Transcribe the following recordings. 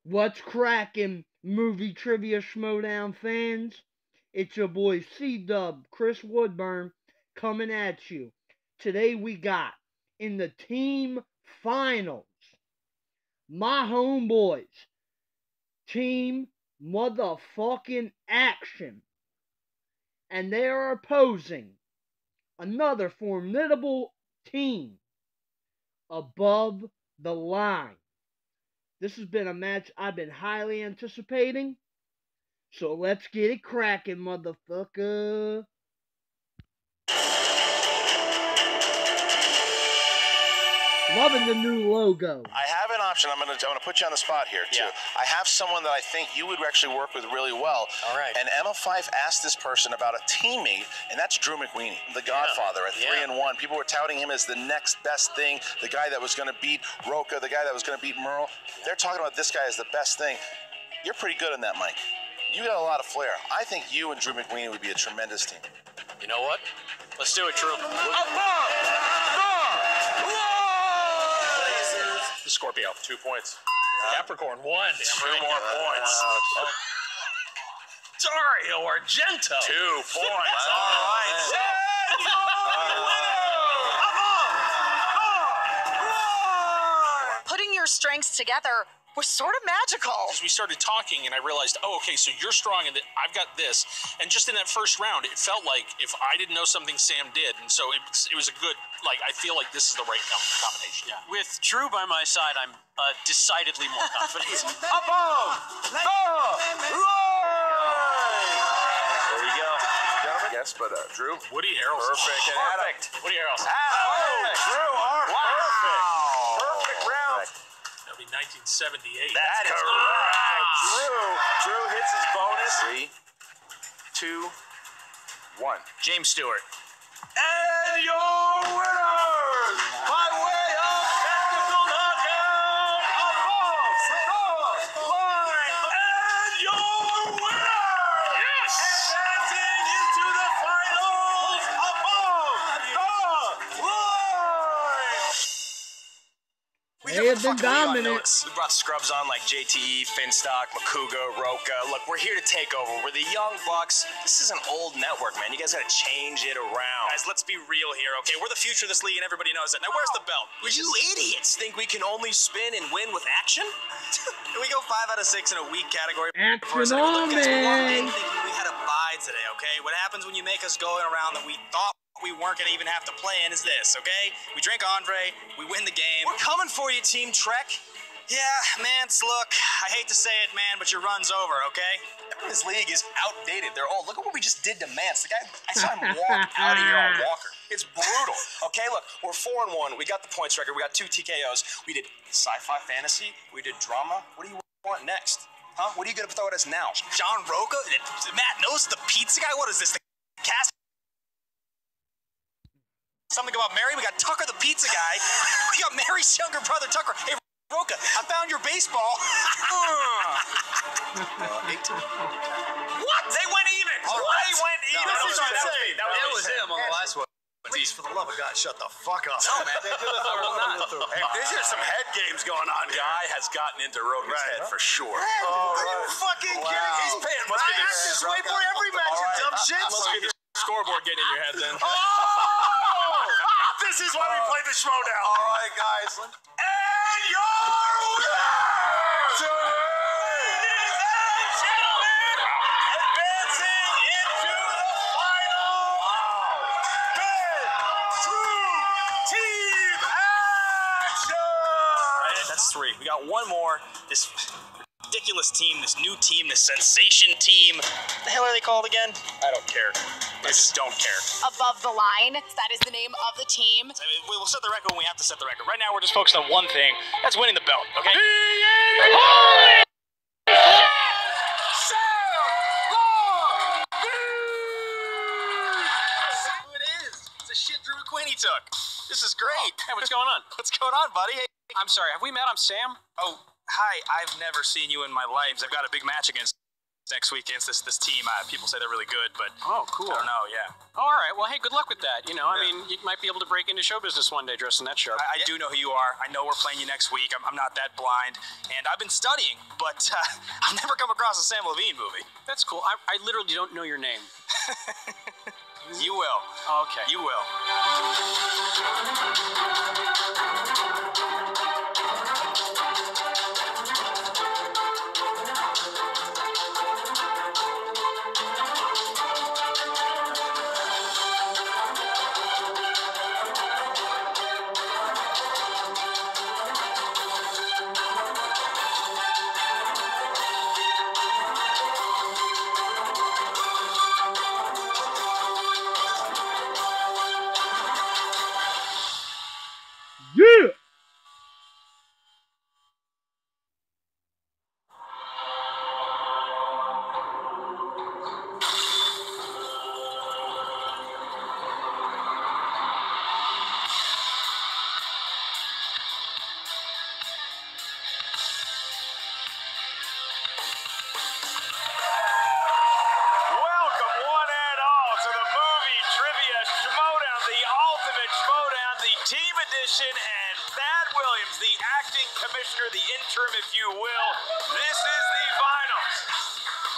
What's crackin', movie trivia Schmoedown fans? It's your boy C-Dub, Chris Woodburn, coming at you. Today we got, in the team finals, my homeboys, Team Motherfucking Action. And they are opposing another formidable team, Above the Line. This has been a match I've been highly anticipating. So let's get it cracking, motherfucker. Loving the new logo. I have an option. I'm gonna put you on the spot here too. Yeah. I have someone that I think you would actually work with really well. All right. And Emma Fife asked this person about a teammate, and that's Drew McWeeny, the Godfather at 3-1. People were touting him as the next best thing, the guy that was gonna beat Roca, the guy that was gonna beat Merle. They're talking about this guy as the best thing. You're pretty good on that, Mike. You got a lot of flair. I think you and Drew McWeeny would be a tremendous team. You know what? Let's do it, Drew. The Scorpio. 2 points. Capricorn, 1. 2 more points. Dario Argento. 2 points. All right. Putting your strengths together was sort of magical. As we started talking, and I realized, oh, okay, so you're strong, and I've got this. And just in that first round, it felt like if I didn't know something, Sam did. And so it was a good, like, I feel like this is the right combination. Yeah. With Drew by my side, I'm decidedly more confident. There you go. Gentlemen. Yes, but Drew. Woody Harrelson. Perfect. Woody Harrelson. Drew, perfect. Perfect round. That'll be 1978. That is correct. Drew hits his bonus. 3, 2, 1. James Stewart. And your winners by way of technical knockout, Above the Line. And your winner, yes, advancing into the finals, Above the Line. They have been dominant. We brought scrubs on like JTE, Finstock, Makuga, Roca. Look, we're here to take over. We're the Young Bucks. This is an old network, man. You guys gotta change it around. Guys, let's be real here, okay? We're the future of this league, and everybody knows that. Now, where's the belt? You idiots think we can only spin and win with action? We go 5 out of 6 in a weak category. Action on, man. Thinking we had a bye today, okay? What happens when you make us go around that we thought we weren't going to even have to play in is this, okay? We drink Andre, we win the game. We're coming for you, Team Trek. Yeah, Mance, look, I hate to say it, man, but your run's over, okay? This league is outdated. They're old. Look at what we just did to Mance. The guy, I saw him walk out of here on Walker. It's brutal. Okay, look, we're 4-1. We got the points record. We got 2 TKOs. We did sci-fi fantasy. We did drama. What do you want next? Huh? What are you going to throw at us now? John Roca? Matt knows the pizza guy? What is this, the cast? Something about Mary. We got Tucker the pizza guy. We got Mary's younger brother, Tucker. Hey, Roca, I found your baseball. 18. What? They went even. They went even. That was him on the last one. Please, for the love of God, shut the fuck up. No, man, they do the third one. Hey, there's just some head games going on here. Guy has gotten into Rogan's head for sure. Are you fucking kidding? He's paying my ass this way for every match, you dumb shits. Must be the scoreboard getting in your head then. This is why we play the Schmoedown. All right, guys. And your winners, ladies and gentlemen, advancing into the final. Team Action. That's 3. We got one more. This ridiculous team, this new team, this sensation team. What the hell are they called again? I don't care. I just don't care. Above the Line, that is the name of the team. I mean, we'll set the record when we have to set the record. Right now, we're just focused on one thing. That's winning the belt, okay? He took. This is great. Hey, what's going on? What's going on, buddy? Hey, I'm sorry, have we met? I'm Sam. oh, hi. I've never seen you in my life. I've got a big match against next week against this team. People say they're really good, but Oh, cool. I don't know. Yeah, All right. Well, hey, good luck with that. You know, I mean, you might be able to break into show business one day dressing that sharp. I do know who you are. I know we're playing you next week. I'm not that blind, and I've been studying, but I've never come across a Sam Levine movie. That's cool. I literally don't know your name. You will. Okay. You will. Yeah! Welcome, one and all, to the movie trivia Schmoedown, the ultimate Schmoedown, the team edition, and Thad Williams, the acting commissioner, the interim, if you will. This is the finals.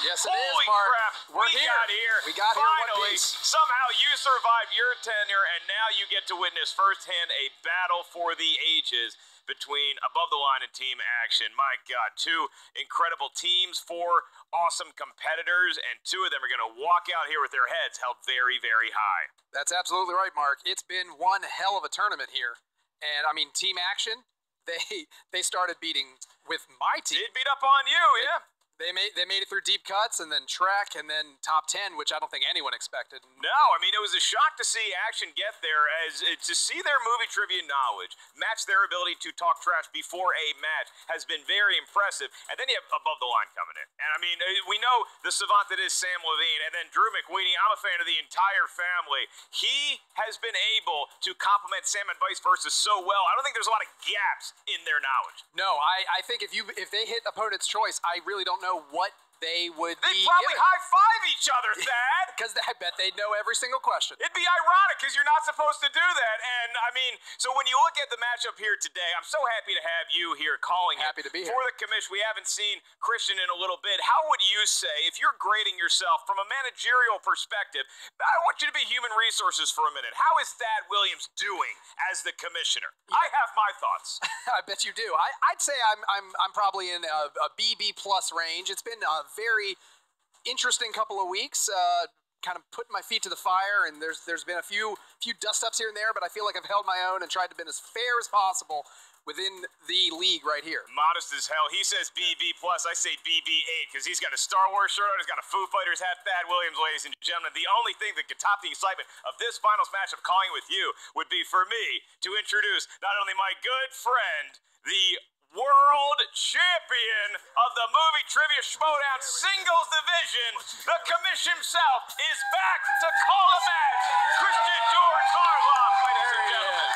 Yes, it Holy is, Mark. crap, We're we here. got here. We got here in one Finally, piece. somehow you survived your tenure, and now you get to witness firsthand a battle for the ages between Above the Line and Team Action. My God, two incredible teams, four awesome competitors, and two of them are going to walk out here with their heads held very, very high. That's absolutely right, Mark. It's been one hell of a tournament here. And, I mean, Team Action, they started beating with my team. It beat up on you, yeah. They made it through deep cuts, and then Trek, and then top 10, which I don't think anyone expected. No, I mean, it was a shock to see Action get there, as to see their movie trivia knowledge match their ability to talk trash before a match has been very impressive. And then you have Above the Line coming in. And I mean, we know the savant that is Sam Levine, and then Drew McWeeny. I'm a fan of the entire family. He has been able to complement Sam and vice versa so well. I don't think there's a lot of gaps in their knowledge. No, I think if they hit opponent's choice, I really don't know what they would They'd be probably high-five each other, Thad. because I bet they'd know every single question. It'd be ironic because you're not supposed to do that. And, I mean, so when you look at the matchup here today, I'm so happy to have you here calling Happy to be here. for the commission. We haven't seen Christian in a little bit. How would you say, if you're grading yourself from a managerial perspective, I want you to be human resources for a minute. How is Thad Williams doing as the commissioner? I have my thoughts. I bet you do. I'd say I'm probably in a BB plus range. It's been a very interesting couple of weeks. Kind of putting my feet to the fire, and there's been a few dust ups here and there, but I feel like I've held my own and tried to be as fair as possible within the league right here. Modest as hell. He says BB plus. I say BB8 because he's got a Star Wars shirt on. He's got a Foo Fighters hat. Thad Williams, ladies and gentlemen. The only thing that could top the excitement of this finals matchup calling with you would be for me to introduce not only my good friend, the world champion of the movie trivia Schmoedown singles division, the commission himself is back to call a match. Christian George Harloff, ladies and gentlemen.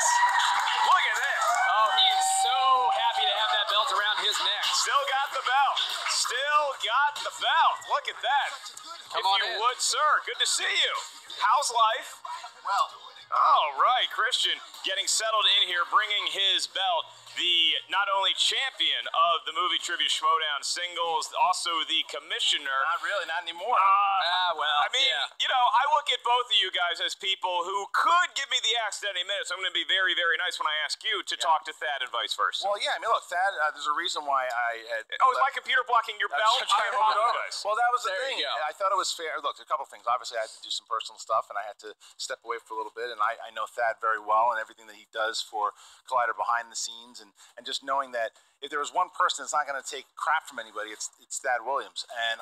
Look at this. Oh, he's so happy to have that belt around his neck. Still got the belt. Still got the belt. Look at that. Come if on you in. would, sir. Good to see you. How's life? Well, All right, Christian getting settled in here, bringing his belt. The not only champion of the movie trivia Schmoedown singles, also the commissioner. not really, not anymore. Well, I mean, yeah. you know, I look at both of you guys as people who could give me the axe at any minute, so I'm going to be very, very nice when I ask you to talk to Thad and vice versa. Well, yeah, I mean, look, Thad, there's a reason why I had. Oh, is my computer blocking your belt? I apologize. Well, that was the There thing. you go. I thought it was fair. Look, a couple things. Obviously, I had to do some personal stuff, and I had to step away for a little bit. And I know Thad very well, and everything that he does for Collider behind the scenes, and just knowing that if there was one person that's not going to take crap from anybody, it's Thad Williams. And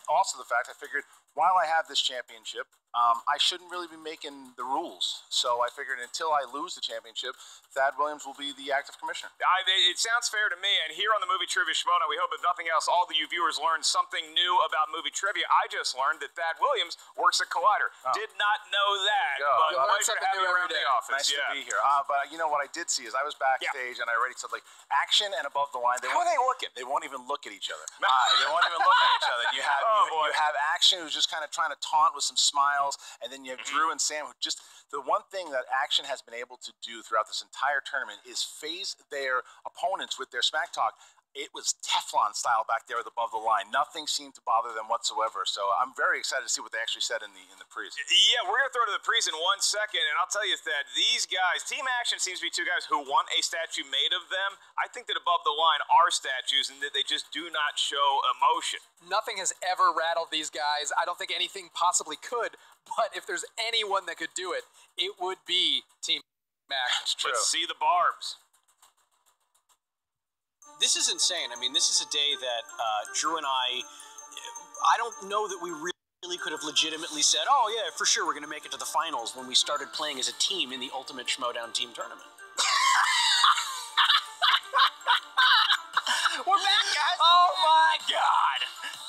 also the fact I figured while I have this championship, I shouldn't really be making the rules. So I figured until I lose the championship, Thad Williams will be the active commissioner. It sounds fair to me, and here on the Movie Trivia Schmoedown, we hope, if nothing else, all of you viewers learned something new about movie trivia. I just learned that Thad Williams works at Collider. Did not know that, There you go. but You'll learn pleasure to something have you new every around the day. office. Nice to be here. But you know what I did see is I was backstage and I already said, like, Action and above the line. How are they looking? They won't even look at each other. They won't even look at each other. You have you have Action, who's just kind of trying to taunt with some smiles, and then you have Drew and Sam, who just the one thing that Action has been able to do throughout this entire tournament is phase their opponents with their smack talk. It was Teflon style back there above the line. Nothing seemed to bother them whatsoever. So I'm very excited to see what they actually said in the pre's. Yeah, we're going to throw to the pre's in 1 second, and I'll tell you that these guys, Team Action seems to be two guys who want a statue made of them. I think that above the line are statues and that they just do not show emotion. Nothing has ever rattled these guys. I don't think anything possibly could, but if there's anyone that could do it, it would be Team Action. Let's see the barbs. This is insane. I mean, this is a day that Drew and I don't know that we really could have legitimately said, oh, yeah, for sure, we're going to make it to the finals when we started playing as a team in the Ultimate Schmoedown Team Tournament. We're back, guys. Oh, my God.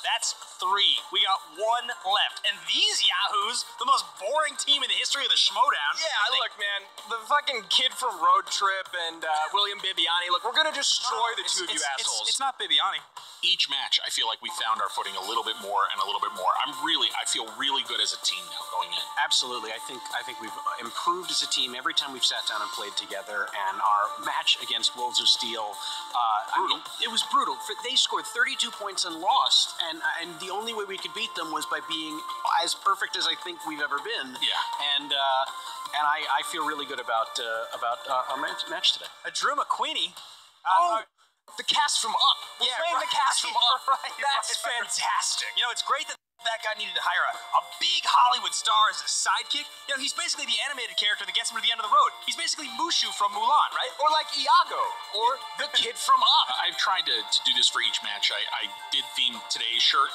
That's 3. We got 1 left. And these yahoos, the most boring team in the history of the Schmoedown. Yeah, look, man, the fucking kid from Road Trip and William Bibiani, look, we're going to destroy the two of you assholes. It's not Bibiani. Each match, I feel like we found our footing a little bit more and a little bit more. I feel really good as a team now going in. Absolutely. I think we've improved as a team every time we've sat down and played together. And our match against Wolves of Steel, I mean, it was brutal. They scored 32 points and lost, and the only way we could beat them was by being as perfect as I think we've ever been. Yeah. And I feel really good about our match today. Drew McQueenie. The cast from Up. We're playing the cast from Up. That's fantastic. You know, it's great that that guy needed to hire a big Hollywood star as a sidekick. You know, he's basically the animated character that gets him to the end of the road. He's basically Mushu from Mulan, right? Or like Iago. Or the kid from Up. I've tried to do this for each match. I did theme today's shirt.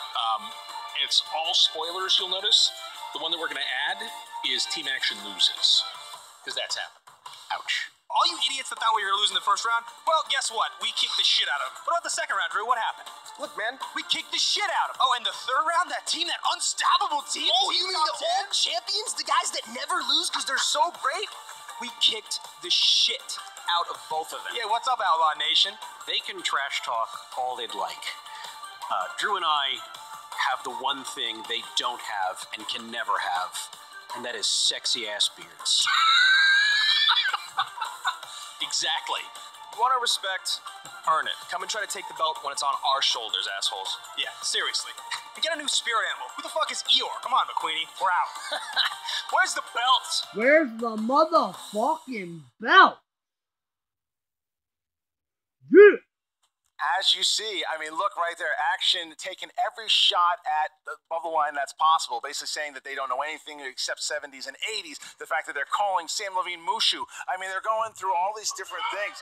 It's all spoilers, you'll notice. The one that we're going to add is Team Action loses. Because that's happened. Ouch. All you idiots that thought we were losing the first round, well, guess what? We kicked the shit out of them. What about the second round, Drew? What happened? Look, man. We kicked the shit out of them. Oh, and the third round, that team, that unstoppable team. Oh, you mean the old champions? The guys that never lose because they're so great? We kicked the shit out of both of them. Yeah, what's up, Outlaw Nation? They can trash talk all they'd like. Drew and I have the one thing they don't have and can never have, and that is sexy-ass beards. Exactly. You want our respect? Earn it. Come and try to take the belt when it's on our shoulders, assholes. Yeah, seriously. And get a new spirit animal. Who the fuck is Eeyore? Come on, McQueenie. We're out. Where's the belt? Where's the motherfucking belt? Yeah. As you see, I mean, look right there. Action taking every shot at above the line that's possible, basically saying that they don't know anything except 70s and 80s. The fact that they're calling Sam Levine Mushu. I mean, they're going through all these different things.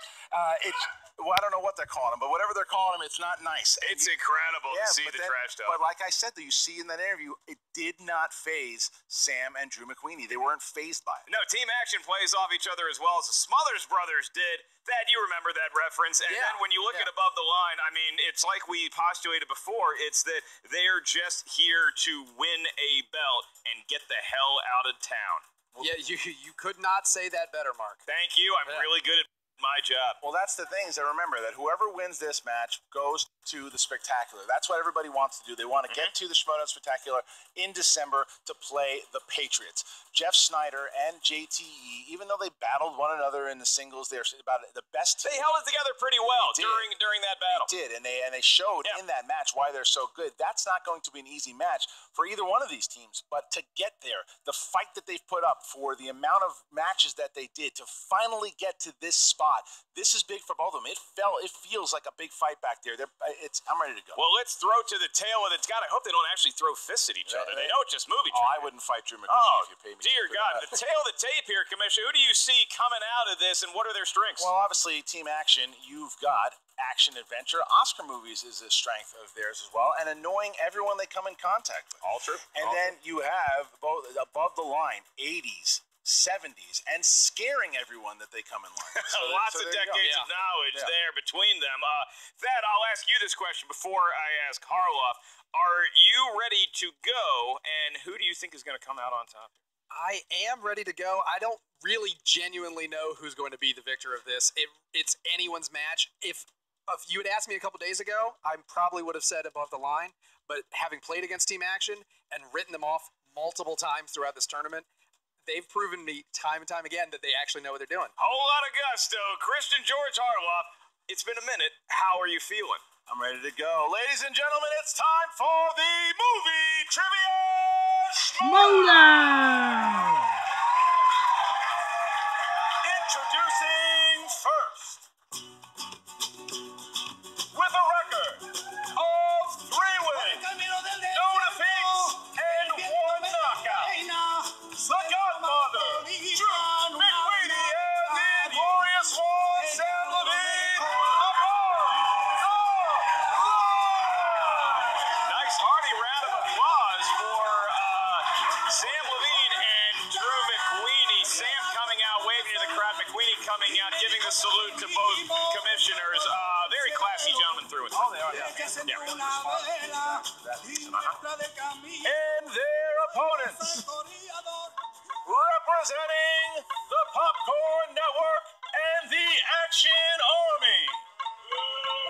Well, I don't know what they're calling him, but whatever they're calling him, it's not nice. It's incredible to see the trash talk. But like I said, you see in that interview, it did not faze Sam and Drew McQueenie. They weren't fazed by it. No, Team Action plays off each other as well as the Smothers Brothers did. Thad, you remember that reference. And then when you look at above the line, I mean, it's like we postulated before. It's that they're just here to win a belt and get the hell out of town. Yeah, you could not say that better, Mark. Thank you. I'm really good at my job. Well, that's the thing, is that remember that whoever wins this match goes to the Spectacular. That's what everybody wants to do. They want to get to the Schmoedown Spectacular in December to play the Patriots. Jeff Snyder and JTE, even though they battled one another in the singles, they're about the best team. They held it together pretty well during that battle. They did, and they showed in that match why they're so good. That's not going to be an easy match for either one of these teams, but to get there, the fight that they've put up for the amount of matches that they did to finally get to this spot. This is big for both of them. It feels like a big fight back there. I'm ready to go. Well, let's throw to the tail of it. God, I hope they don't actually throw fists at each other. They don't just move each other. I wouldn't fight Drew McQueenie if you paid me. Dear God, the tail of the tape here, Commissioner. Who do you see coming out of this, and what are their strengths? Well, obviously, Team Action, you've got action adventure. Oscar movies is a strength of theirs as well, and annoying everyone they come in contact with. All true. And then you have both above the line 80s. 70s, and scaring everyone that they come in line. Lots of decades of knowledge there between them. Thad, I'll ask you this question before I ask Harloff. Are you ready to go, and who do you think is going to come out on top? I am ready to go. I don't really genuinely know who's going to be the victor of this. It's anyone's match. If If you had asked me a couple days ago, I probably would have said above the line. But having played against Team Action and written them off multiple times throughout this tournament, they've proven me time and time again that they actually know what they're doing. Whole lot of gusto. Christian George Harloff, it's been a minute. How are you feeling? I'm ready to go. Ladies and gentlemen, it's time for the movie trivia Schmoedown! Introducing first, with a record of 3 wins, no defeats, and 1 knockout, the Godfather, Drew McWeeny, and the glorious one, Sam Levine, Nice hearty round of applause for Sam Levine and Drew McWeeny. Sam coming out, waving to the crowd. McWeeny coming out, giving the salute to both commissioners. Very classy gentlemen through and through. Oh, they are. And their opponents, representing the Popcorn Network and the Action Army,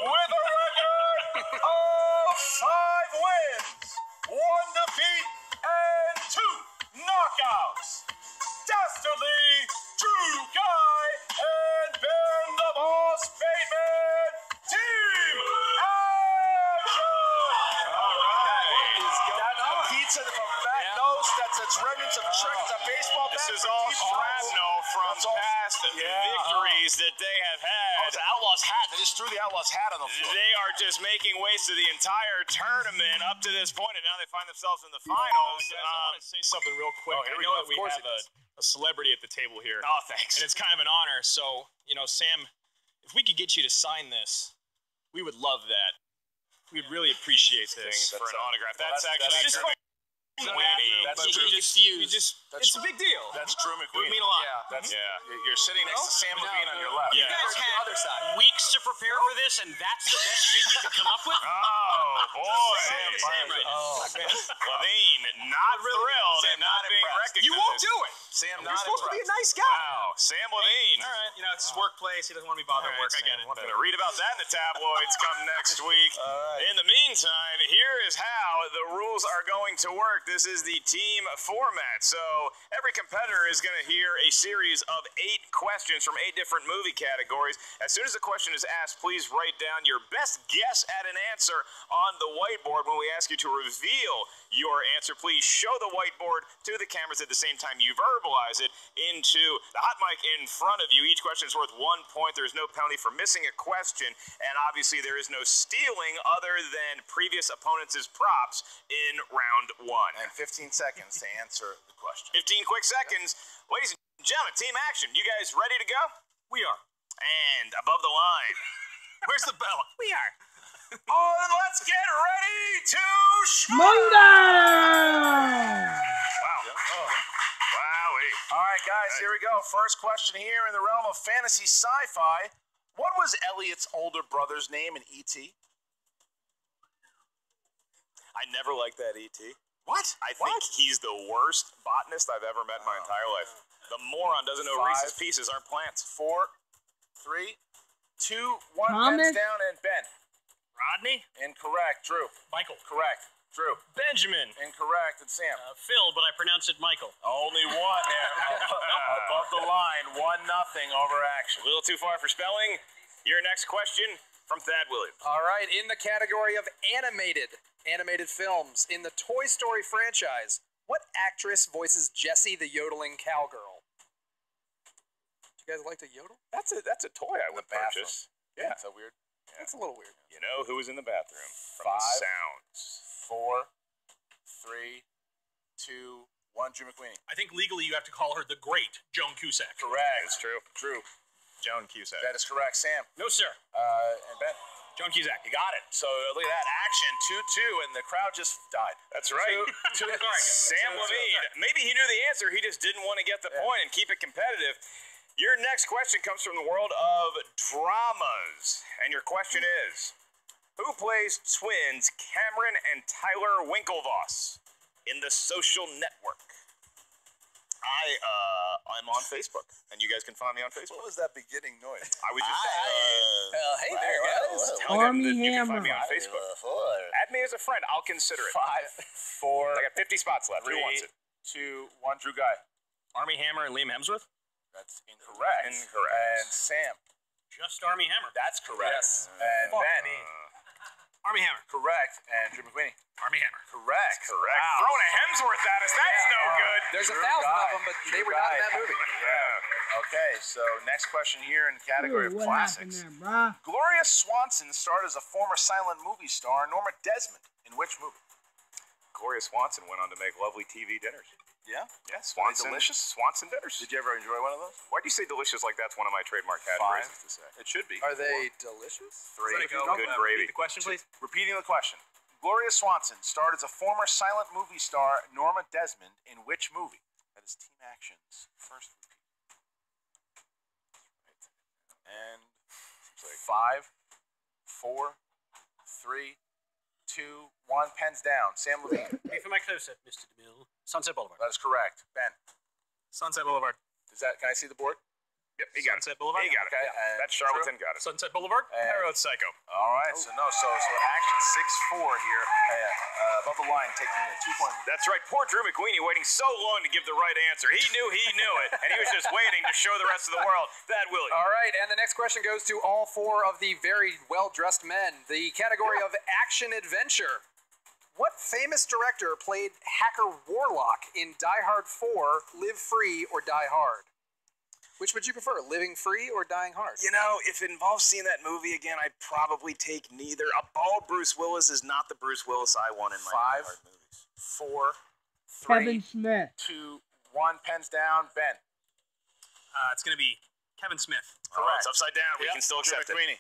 with a record of 5 wins, 1 defeat, and 2 knockouts. Dastardly Drew Guy and Ben the Boss Bateman, Team Action! All right. That pizza from Fat Nose, that's remnants of tricked a baseball bat. This is all shrapnel from past victories that they have had. It's an Outlaws hat. They just threw the Outlaws hat on the floor. They are just making waste of the entire tournament up to this point, and now they find themselves in the finals. I want to say something real quick. Oh, here I we know go. that we Of course have it is. a celebrity at the table here. Oh, thanks. And it's kind of an honor. So, Sam, if we could get you to sign this, we would love that. We'd really appreciate this. For an autograph. That's that's actually just Drew McWeeny. That's You true. just it's a big deal. That's Drew It would McWeeny. mean a lot. You're sitting next to Sam Levine on your left. Yeah. You guys had weeks to prepare for this, and that's the best shit you could come up with? Oh, boy. Sam right now. Levine, not thrilled and not being recognized. You won't do it. Sam, You're not supposed to be a impressed. nice guy. Wow, Sam Levine. All right, it's his workplace. He doesn't want to be bothered at work. I get it. Gonna read about that in the tabloids come next week. In the meantime, here is how the rules are going to work. This is the team format. So every competitor is going to hear a series of 8 questions from 8 different movie categories. As soon as the question is asked, please write down your best guess at an answer on the whiteboard. When we ask you to reveal your answer, please show the whiteboard to the cameras at the same time you verbalize it into the hot mic in front of you. Each question is worth 1 point. There is no penalty for missing a question, and obviously there is no stealing other than previous opponents' props in round 1. And 15 seconds to answer the question. 15 quick seconds. Ladies and gentlemen, Team Action, you guys ready to go? We are. And above the line. Where's the bell? We are. Oh, then let's get ready to Schmoedown! Wow. Wowee. All right, guys, here we go. First question here in the realm of fantasy sci-fi. What was Elliot's older brother's name in E.T.? I never liked that E.T. What? I think he's the worst botanist I've ever met in my entire life. The moron doesn't know 5, Reese's Pieces aren't plants. 4, 3, 2, 1. Comment. Ben's down, and Ben. Rodney? Incorrect. Drew. Michael. Correct. Drew. Benjamin. Incorrect. And Sam. Phil, but I pronounce it Michael. Only 1 there. Above the line. 1-0 over Action. A little too far for spelling. Your next question from Thad Williams. All right, in the category of animated films, in the Toy Story franchise, what actress voices Jessie the yodeling cowgirl? Do you guys like to yodel? That's a toy I would bathroom. purchase. Yeah. That's so weird. That's a little weird. You know who was in the bathroom? From 5, the sounds. 4, 3, 2, 1. Drew McWeeny. I think legally you have to call her the great Joan Cusack. Correct. That's true. Drew. Joan Cusack. That is correct. Sam. No, sir. And Ben. Joan Cusack. You got it. So look at that action, 2-2, and the crowd just died. That's right. Sam Levine. Maybe he knew the answer. He just didn't want to get the point and keep it competitive. Your next question comes from the world of dramas, and your question is: who plays twins Cameron and Tyler Winklevoss in The Social Network? I'm on Facebook, and you guys can find me on Facebook. What was that beginning noise? I was just hey there, guys. telling them Army that you can Hammer. find me on Facebook. Add me as a friend. I'll consider it. 5, 4. I got 50 spots left. 3, Who wants it? 2, 1. Drew Guy. Army Hammer and Liam Hemsworth? That's incorrect. And Sam. Just Army Hammer. That's correct. Yes. And Fuck Ben. me. Army Hammer. Correct. And Drew McQueenie. Army Hammer. Correct. Wow. Throwing a Hemsworth at us. That's no good. There's Drew 1,000 of Guy. them, but they Drew were not Guy. in that movie. Yeah. Okay, so next question here in the category Dude, of what happened classics. there, brah? Gloria Swanson starred as a former silent movie star, Norma Desmond, in which movie? Gloria Swanson went on to make lovely TV dinners. Yeah? Yeah, Swanson. delicious? Swanson dinners. Did you ever enjoy one of those? Why'd you say delicious like that's one of my trademark 5. catchphrases to say? It should be. Are they delicious? 3. Good gravy. The question, please. Repeating the question. Gloria Swanson starred as a former silent movie star, Norma Desmond, in which movie? That is Team Action's first repeat. And 5, 4, 3, 2, 1. Pens down. Sam Levine. Pay for my close-up, Mr. DeMille. Sunset Boulevard. That is correct. Ben. Sunset Boulevard. Can I see the board? Yep, he got Sunset it. Boulevard. He got it. Okay, and That charlatan got it. Sunset Boulevard. And- I wrote Psycho. All right. So action 6-4 here. Above the line, taking a 2-point lead. That's right. Poor Drew McQueenie waiting so long to give the right answer. He knew it, and he was just waiting to show the rest of the world that Willie. All right, and the next question goes to all 4 of the very well-dressed men. The category of action-adventure. What famous director played Hacker Warlock in Die Hard 4, Live Free, or Die Hard? Which would you prefer, Living Free or Dying Hard? You know, if it involves seeing that movie again, I'd probably take neither. A bald Bruce Willis is not the Bruce Willis I want in my 5, Die Hard movies. 4, 3, Kevin Smith. 2, 1. Pens down. Ben. It's going to be Kevin Smith. Oh, it's upside down. We Yep. can still Drew accept it. McQueenie.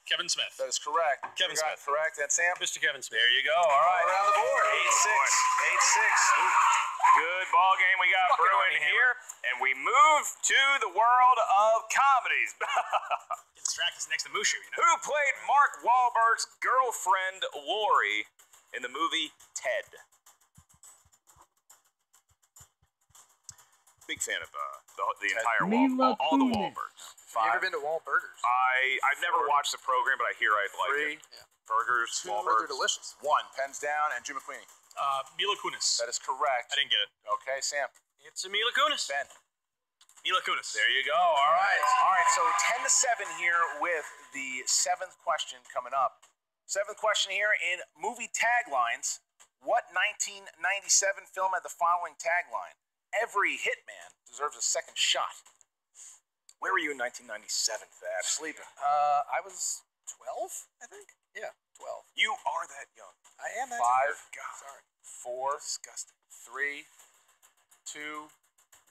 Kevin Smith. That is correct. Kevin You got it Smith. Correct. And Sam. Mr. Kevin Smith. There you go. All right. Around the board. 8-6. 8-6. Good ball game we got brewing here, and we move to the world of comedies. Getting distracted next to Mushu, you know? Who played Mark Wahlberg's girlfriend Lori in the movie Ted? Big fan of the entire Mila all the Kunis. Wahlbergs. Have you ever been to Wahlburgers? I've never watched the program, but I hear I'd like 3, it. Burgers, 2, They're Wahlbergs. delicious. 1. Pens down. And Drew McQueen. Mila Kunis. That is correct. I didn't get it. Okay, Sam. It's a Mila Kunis. Ben. Mila Kunis. There you go. All right. All right. So 10-7 here with the 7th question coming up. 7th question here in movie taglines. What 1997 film had the following tagline? Every hitman deserves a second shot. Where were you in 1997, Thad? Sleeping. I was 12, I think. Yeah, 12. You are that young. I am that. 5, God. Sorry. 4, disgusting. 3, 2,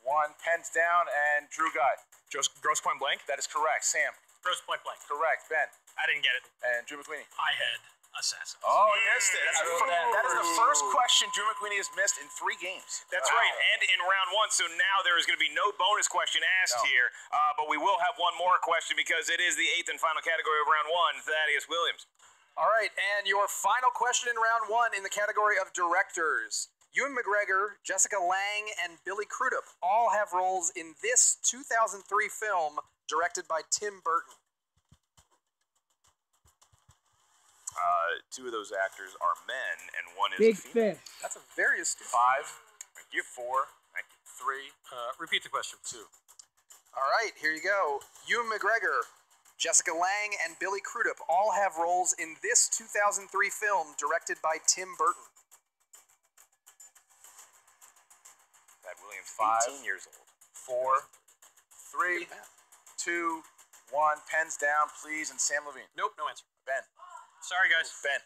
1. Pens down. And Drew Guy. Gross Point Blank. That is correct. Sam. Gross Point Blank. Correct. Ben. I didn't get it. And Drew McQueen. I had Assassins. Oh, he missed it. That is the first question Drew McQueen has missed in 3 games. That's right, and in round 1, so now there is going to be no bonus question asked here, but we will have one more question because it is the 8th and final category of round 1, Thaddeus Williams. All right, and your final question in round 1 in the category of directors. Ewan McGregor, Jessica Lange, and Billy Crudup all have roles in this 2003 film directed by Tim Burton. 2 of those actors are men, and 1 is Big a female. Fish. That's a very astute. 5, Thank you. 4, 3, Repeat the question. 2. All right, here you go. Ewan McGregor, Jessica Lange, and Billy Crudup all have roles in this 2003 film directed by Tim Burton. Thad Williams, 5, 18 years old. 4, 3, 2, 1. Pens down, please. And Sam Levine. Nope, no answer. Ben. Sorry, guys. Ben.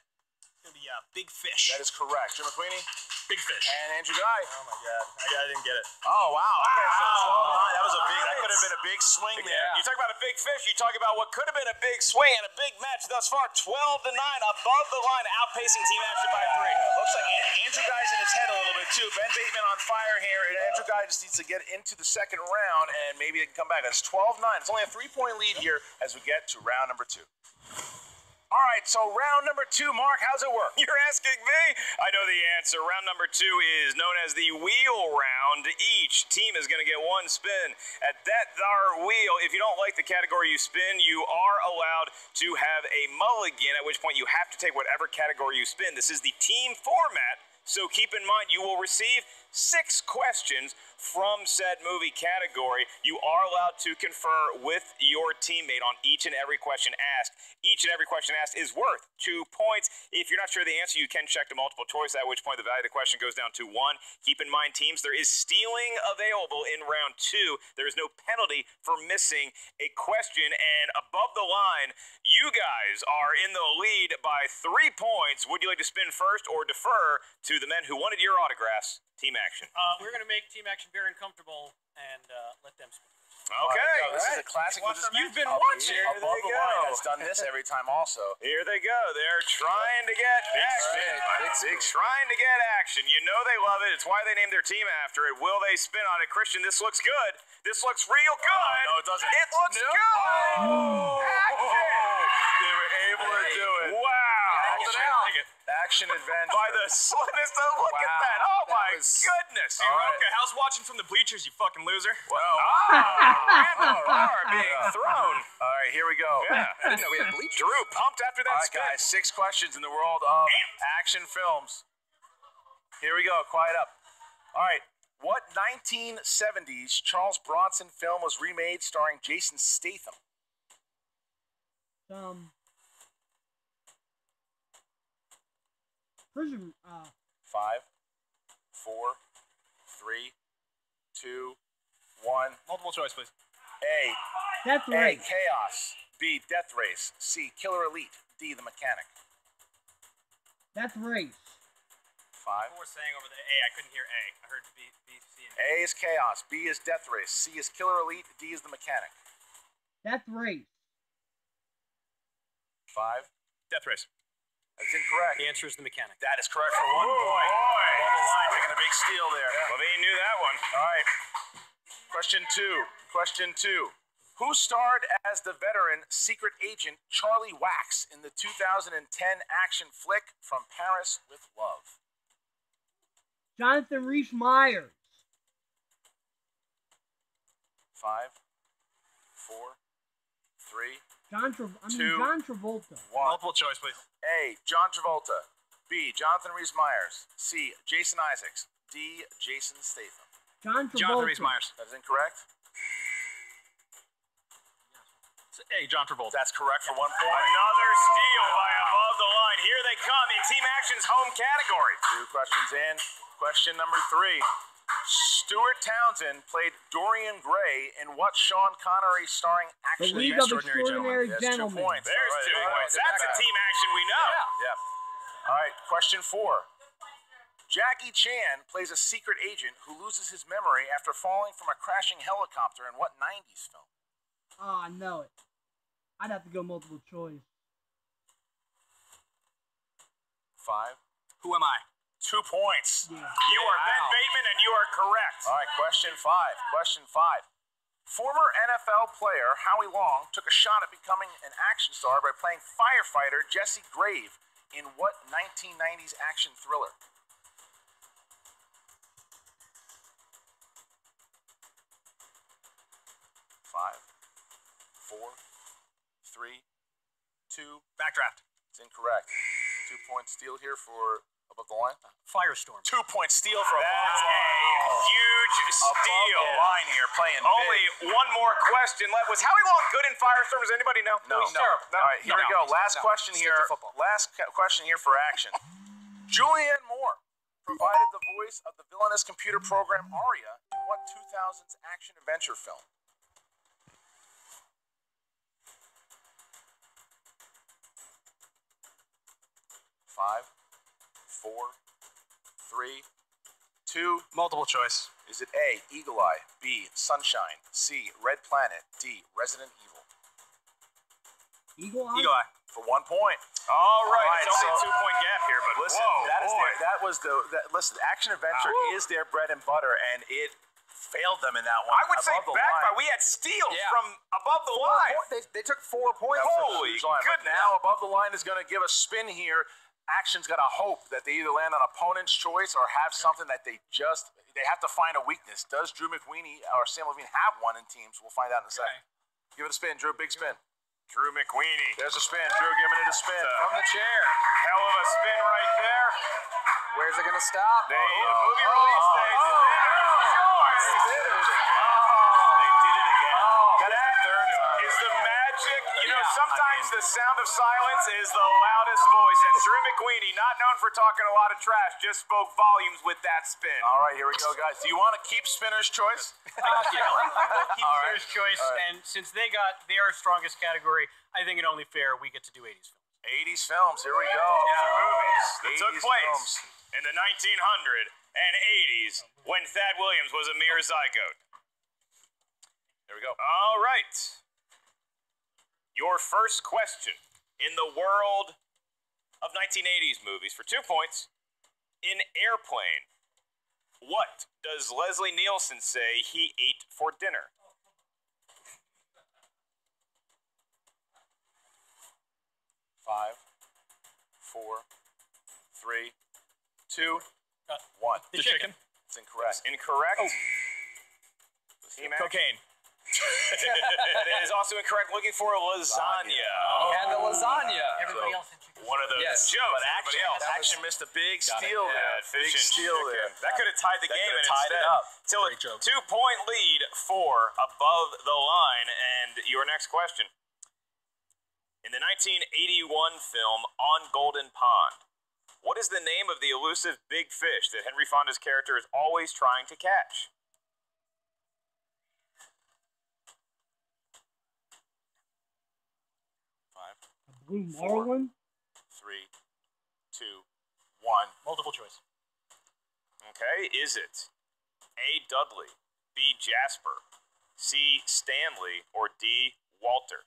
It's going to be Big Fish. That is correct. Jim McQueenie Big Fish. and Andrew Guy. Oh, my God. I didn't get it. Oh, wow. Okay, so 12-9. That was a big. That could have been a big swing there. You talk about a big fish. You talk about what could have been a big swing and a big match thus far. 12-9, above the line, outpacing Team Action by 3. Looks like Andrew Guy's in his head a little bit, too. Ben Bateman on fire here, and Andrew Guy just needs to get into the second round, and maybe they can come back. That's 12-9. It's only a 3-point lead here as we get to round number 2. All right, so round number 2, Mark, how's it work? You're asking me? I know the answer. Round number 2 is known as the wheel round. Each team is going to get 1 spin. At that thar wheel, if you don't like the category you spin, you are allowed to have a mulligan, at which point you have to take whatever category you spin. This is the team format, so keep in mind you will receive 6 questions from said movie category. You are allowed to confer with your teammate on each and every question asked. Each and every question asked is worth 2 points. If you're not sure of the answer, you can check the multiple choice, at which point the value of the question goes down to 1. Keep in mind, teams, there is stealing available in round 2. There is no penalty for missing a question. And above the line, you guys are in the lead by 3 points. Would you like to spin first or defer to the men who wanted your autographs? Team action. We're going to make Team Action very uncomfortable and let them spin. Okay. This is a classic. You've been watching. Here Above the line has done this every time also. Here they go. They're trying to get action. Trying to get action. You know they love it. It's why they named their team after it. Will they spin on it? Christian, this looks good. This looks real good. No, it doesn't. It looks good. Action. They were able to do it. Wow. Action adventure. By the slimmest of look at that. Oh my goodness. Okay, how's watching from the bleachers, you fucking loser? Random are being thrown. All right, here we go. Yeah. I didn't know we had bleachers. Drew pumped after that All right, spin. guys, 6 questions in the world of action films. Here we go. Quiet up. All right. What 1970s Charles Bronson film was remade starring Jason Statham? Prison. 5, 4, 3, 2, 1. Multiple choice, please. A. That's A. right. Chaos. B. Death Race. C. Killer Elite. D. The Mechanic. That's race. 5. What we're saying over the A, I couldn't hear A. I heard B, C, and D. A is Chaos. B is Death Race. C is Killer Elite. D is The Mechanic. That's race. 5. Death Race. That's incorrect. The answer is the mechanic. That is correct for 1 point. Taking a big steal there. Levine knew that one. All right. Question 2. Question 2. Who starred as the veteran secret agent Charlie Wax in the 2010 action flick From Paris with Love? Jonathan Rhys Meyers. 5, 4, 3, John Travolta. 1. Multiple choice, please. A. John Travolta. B. Jonathan Rhys Meyers. C. Jason Isaacs. D. Jason Statham. John Travolta. Jonathan Rhys Meyers. That is incorrect. It's A, John Travolta. That's correct for 1 point. Another steal by above the line. Here they come in Team Action's home category. 2 questions in. Question number 3. Stuart Townsend played Dorian Gray in what Sean Connery starring The action League of Extraordinary Extraordinary There's 2 Gentlemen. points. There's All 2 right, points. they're That's a back. team action we know. Yeah. All right, question 4. Jackie Chan plays a secret agent who loses his memory after falling from a crashing helicopter in what 90s film? Oh, I know it. I'd have to go multiple choice. 5. Who am I? 2 points. Yeah. You are Ben Bateman, and you are correct. All right, question 5. Question 5. Former NFL player Howie Long took a shot at becoming an action star by playing firefighter Jesse Grave in what 1990s action thriller? 5, 4, 3, 2. Backdraft. It's incorrect. 2 point steal here for above the line. Firestorm. 2 point steal for That's a huge above steal. the line here, playing Only big. one more question left. Was Howie Long good in Firestorm? Does anybody know? No. He's terrible. All right, here we go. Last question Stick here. to football. Question here for action. Julianne Moore provided the voice of the villainous computer program Aria in what 2000s action adventure film? 5, 4, 3, 2. Multiple choice. Is it A, Eagle Eye, B, Sunshine, C, Red Planet, D, Resident Evil? Eagle Eye? Eagle Eye. For 1 point. All right, it's All only right, a 2 point gap here, but Listen, whoa, that is boy. listen, action adventure is their bread and butter, and it failed them in that one. I would say above the backfire. line. We had steals from above the line. They took 4 points. Holy But goodness. now above the line is going to give a spin here. Action's got to hope that they either land on opponent's choice or have something that they have to find a weakness. Does Drew McWeeny or Sam Levine have one in teams? We'll find out in a second. Give it a spin, Drew. Big spin. Drew McWeeny. There's a spin. Drew giving it a spin. From the chair. Hell of a spin right there. Where's it going to stop? Movie release dates. They did it again. That is the magic. You know, sometimes the sound of silence is the loudest voice. And Drew McWeeny, not known for talking a lot of trash, just spoke volumes with that spin. All right, here we go, guys. Do you want to keep spinner's choice? Keep first choice, and since they got their strongest category, I think it only fair we get to do 80s films. 80s films. Here we go. Movies that took 80s place films. in the 1980s when Thad Williams was a mere zygote. There we go. All right. Your first question in the world of 1980s movies for 2 points. In Airplane, what does Leslie Nielsen say he ate for dinner? Five, 4, 3, 2, 1. The chicken. It's incorrect. Incorrect. Team Cocaine. That is also incorrect. Looking for lasagna. And the lasagna. Everybody else had chicken. One of those Yes, jokes. But Everybody else. Action missed a big steal Yeah, there. fish Big and steal chicken. there. That could have tied the That game could and have tied it up. Till a Great joke. 2-point lead for above the line. And your next question. In the 1981 film On Golden Pond, what is the name of the elusive big fish that Henry Fonda's character is always trying to catch? Blue Marlin? 3, 2, 1. Multiple choice. Okay, is it A. Dudley, B. Jasper, C. Stanley, or D. Walter?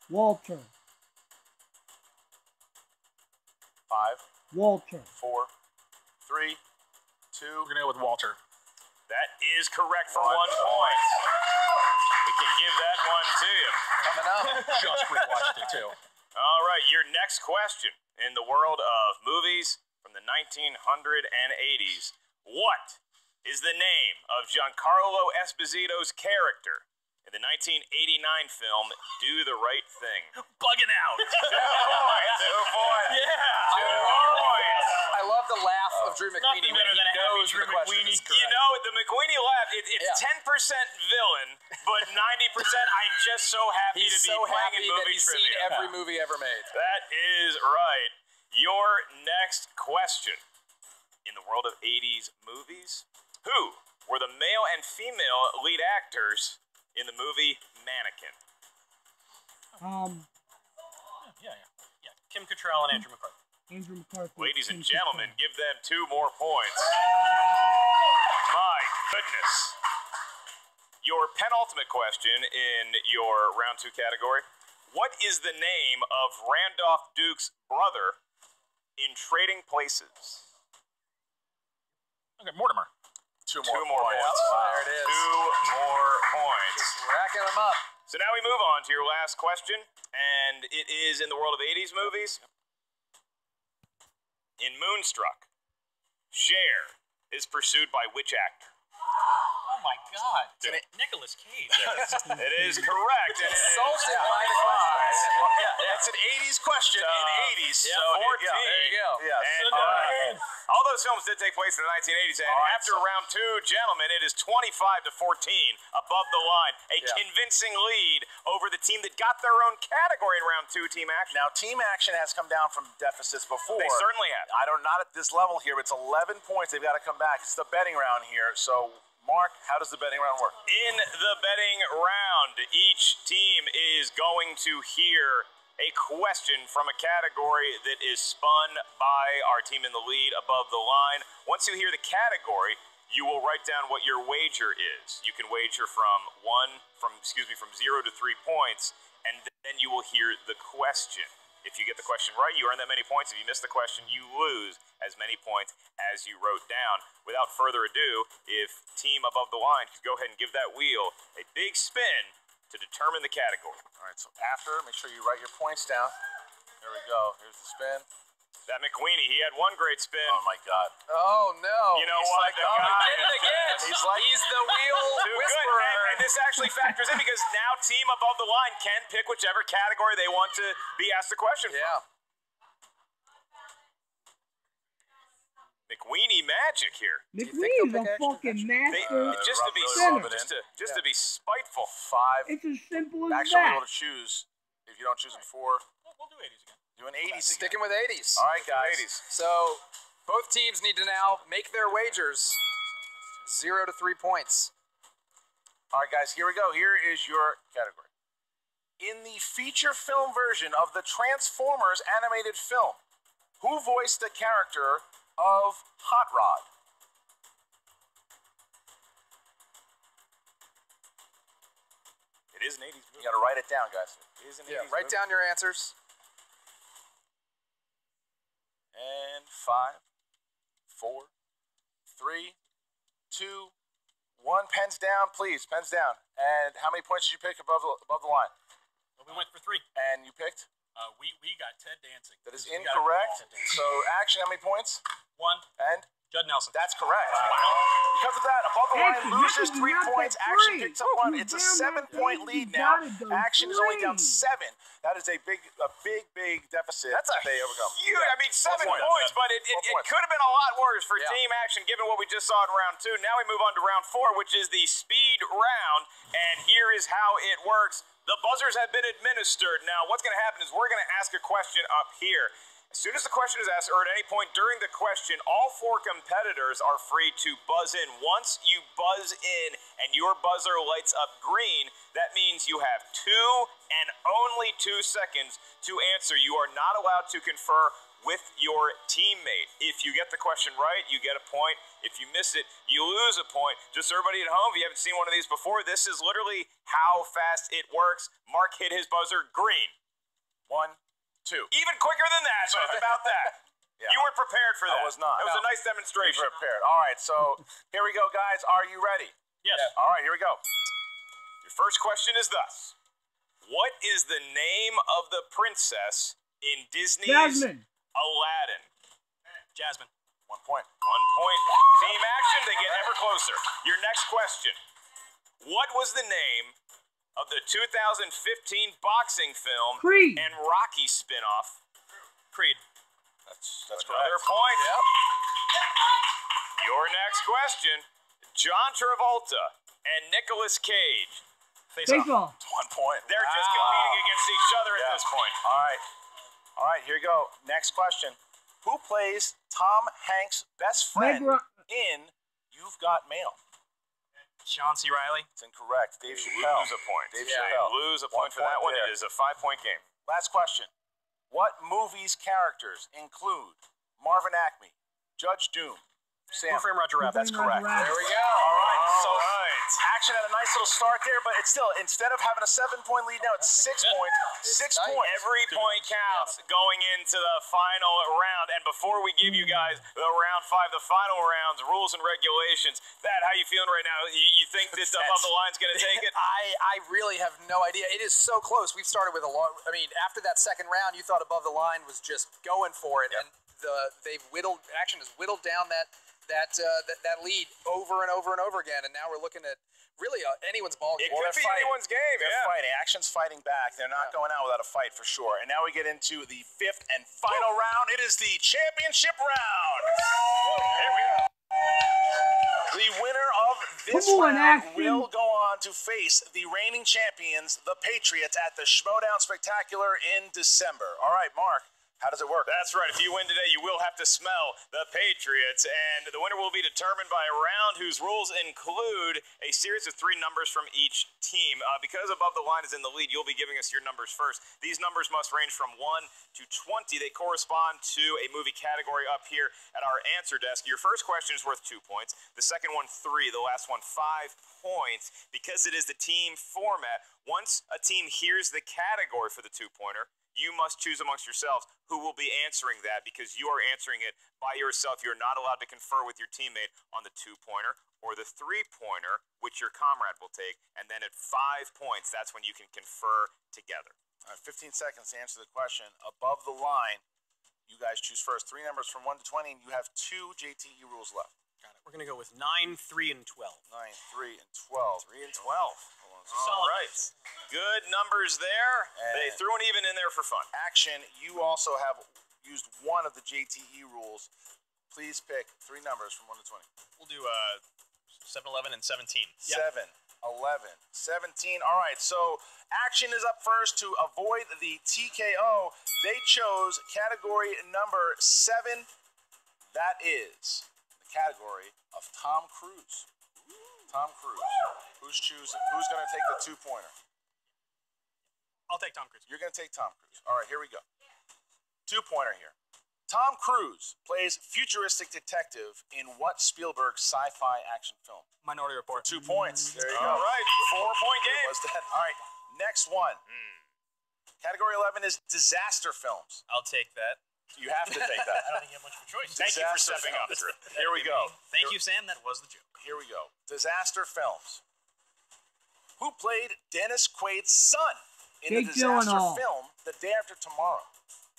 Walter. 5, Walter. 4, 3, 2. We're gonna go with Walter. That is correct for 1 point. We can give that one to you. Coming up. Just rewatched it too. All right, your next question in the world of movies from the 1980s. What is the name of Giancarlo Esposito's character in the 1989 film Do the Right Thing? Bugging out. 2 points. 2 points. Yeah. 2 points. I love the laugh of Drew McWeeny Nothing when better he than a happy knows Drew the question McWeeny. is You correct. know, the McWeeny laugh, it's Yeah. 10% villain, but 90% I'm just so happy He's to be so playing happy in that movie he's trivia. seen every movie ever made. That is right. Your next question. In the world of 80s movies, who were the male and female lead actors in the movie Mannequin? Yeah. Kim Cattrall and Andrew McCarthy. Andrew McCarthy. Ladies and gentlemen, give them 2 more points. My goodness. Your penultimate question in your round 2 category. What is the name of Randolph Duke's brother in Trading Places? Okay, Mortimer. 2 2 more more points. points. There it is. 2 more points. Just racking them up. So now we move on to your last question, and it is in the world of 80s movies. In Moonstruck, Cher is pursued by which actor? Oh my God. Nicolas Cage. It is correct. And it is Insulted by the 5. question. Well, yeah, that's an 80s question in 80s. Yeah, So, 14. yeah, There you go. Yeah. And all those films did take place in the 1980s. And All right, after so- round 2, gentlemen, it is 25-14 above the line. A Yeah. convincing lead over the team that got their own category in round 2, Team Action. Now, Team Action has come down from deficits before. They certainly have. I don't, not at this level here, but it's 11 points. They've got to come back. It's the betting round here. So, Mark, how does the betting round work? In the betting round, each team is going to hear a question from a category that is spun by our team in the lead above the line. Once you hear the category, you will write down what your wager is. You can wager from 0 to 3 points, and then you will hear the question. If you get the question right, you earn that many points. If you miss the question, you lose as many points as you wrote down. Without further ado, if team above the line could go ahead and give that wheel a big spin to determine the category. All right, so after, make sure you write your points down. There we go. Here's the spin. That McWeenie, he had one great spin. Oh, my God. Oh, no. You know He's what? like, The oh, guy he did it again. He's the wheel too whisperer. good. And this actually factors in because now team above the line can pick whichever category they want to be asked the question from. Yeah. McWeenie magic here. McWee's a fucking master. Just to be just to be spiteful. 5. It's as simple as Actually, that. able to choose. If you don't choose in 4. We'll do 80s again. Doing 80s again. Sticking with 80s. All right, guys. 80s. So both teams need to now make their wagers. 0 to 3 points. All right, guys, here we go. Here is your category. In the feature film version of the Transformers animated film, who voiced the character of Hot Rod? It is an 80s movie. You got to write it down, guys. It is an Yeah, 80s write movie. down your answers. And 5, 4, 3, 2, 1. Pens down, please. Pens down. And how many points did you pick above the line? Well, we went for 3. And you picked? We got Ted Dancing. That is We got incorrect. Ted Dancing. So, action, how many points? 1. And? Judd Nelson. That's correct. Because of that, above the line Action, loses how can 3 you not points. get Action 3? picks up 1. You It's a damn right, 7-point you lead now. gotta go Action is only down 3. 7. That is a big deficit. That's a that they overcome. huge. I mean, 7 points, but it could have been a lot worse for team action given what we just saw in round 2. Now we move on to round 4, which is the speed round, and here is how it works. The buzzers have been administered. Now, what's going to happen is we're going to ask a question up here. As soon as the question is asked, or at any point during the question, all 4 competitors are free to buzz in. Once you buzz in and your buzzer lights up green, that means you have 2 and only 2 seconds to answer. You are not allowed to confer with your teammate. If you get the question right, you get a point. If you miss it, you lose a point. Just so everybody at home, if you haven't seen one of these before, this is literally how fast it works. Mark hit his buzzer green. 1, 2. Even quicker than that, but it's about that. Yeah. You weren't prepared for that. I was not. It was a nice demonstration. Prepared. All right, so here we go, guys. Are you ready? Yes. All right, here we go. Your first question is thus. What is the name of the princess in Disney's Jasmine. Aladdin? Jasmine. 1 point. 1 point. Team action, they get ever closer. Your next question. What was the name of the 2015 boxing film Creed. and Rocky spinoff? Creed. That's Another correct. point. Yep. Your next question. John Travolta and Nicolas Cage. Face off. 1 point. They're just competing against each other at this point. All right. All right, here you go. Next question. Who plays Tom Hanks' best friend in You've Got Mail? John C. Reilly. It's incorrect. Dave You Chappelle. lose a point. Dave You Chappelle. lose a point for that 1 one. point It there. is a 5-point game. Last question. What movie's characters include Marvin Acme, Judge Doom, Sam? Who Framed Roger Rabbit. That's correct. There we go. All right. So action had a nice little start there, but it's still, instead of having a 7-point lead now, it's 6 points. 6 points. Every point counts going into the final round. And before we give you guys the round 5, the final rounds, rules and regulations, Thad, how you feeling right now? You think this above the line's going to take it? I really have no idea. It is so close. We've started with a lot. I mean, after that second round, you thought above the line was just going for it, and action has whittled down that lead over and over and over again, and now we're looking at really anyone's ball game. It could be anyone's game. They're fighting. Action's fighting back. They're not going out without a fight for sure. And now we get into the 5th and final round. It is the championship round. Here we go. The winner of this round will go on to face the reigning champions, the Patriots, at the Schmoedown Spectacular in December. All right, Mark. How does it work? That's right. If you win today, you will have to smell the Patriots. And the winner will be determined by a round whose rules include a series of 3 numbers from each team. Because above the line is in the lead, you'll be giving us your numbers first. These numbers must range from 1 to 20. They correspond to a movie category up here at our answer desk. Your first question is worth 2 points. The second one, 3. The last one, 5 points. Because it is the team format, once a team hears the category for the 2-pointer, You must choose amongst yourselves who will be answering that because you are answering it by yourself. You're not allowed to confer with your teammate on the 2-pointer or the 3-pointer, which your comrade will take. And then at 5 points, that's when you can confer together. All right, 15 seconds to answer the question. Above the line, you guys choose first. 3 numbers from 1 to 20, and you have 2 JTE rules left. Got it. We're going to go with 9, 3, and 12. 9, 3, and 12. 3 and 12. All right. Good numbers there. They threw an even in there for fun. Action, you also have used one of the JTE rules. Please pick 3 numbers from 1 to 20. We'll do 7, 11, and 17. 7, 11, 17. All right, so Action is up first to avoid the TKO. They chose category number 7. That is the category of Tom Cruise. Tom Cruise. Who's going to take the 2-pointer? I'll take Tom Cruise. You're going to take Tom Cruise. All right, here we go. 2-pointer here. Tom Cruise plays futuristic detective in what Spielberg sci-fi action film? Minority Report. 2 points. There you go. All right, 4-point game. Was that? All right, next one. Category 11 is disaster films. I'll take that. You have to take that. I don't think you have much of a choice. Thank you for stepping up, Drew. Here we go. Thank you, Sam. That was the joke. Here we go. Disaster films. Who played Dennis Quaid's son in the Jake disaster Gyllenhaal. film The Day After Tomorrow?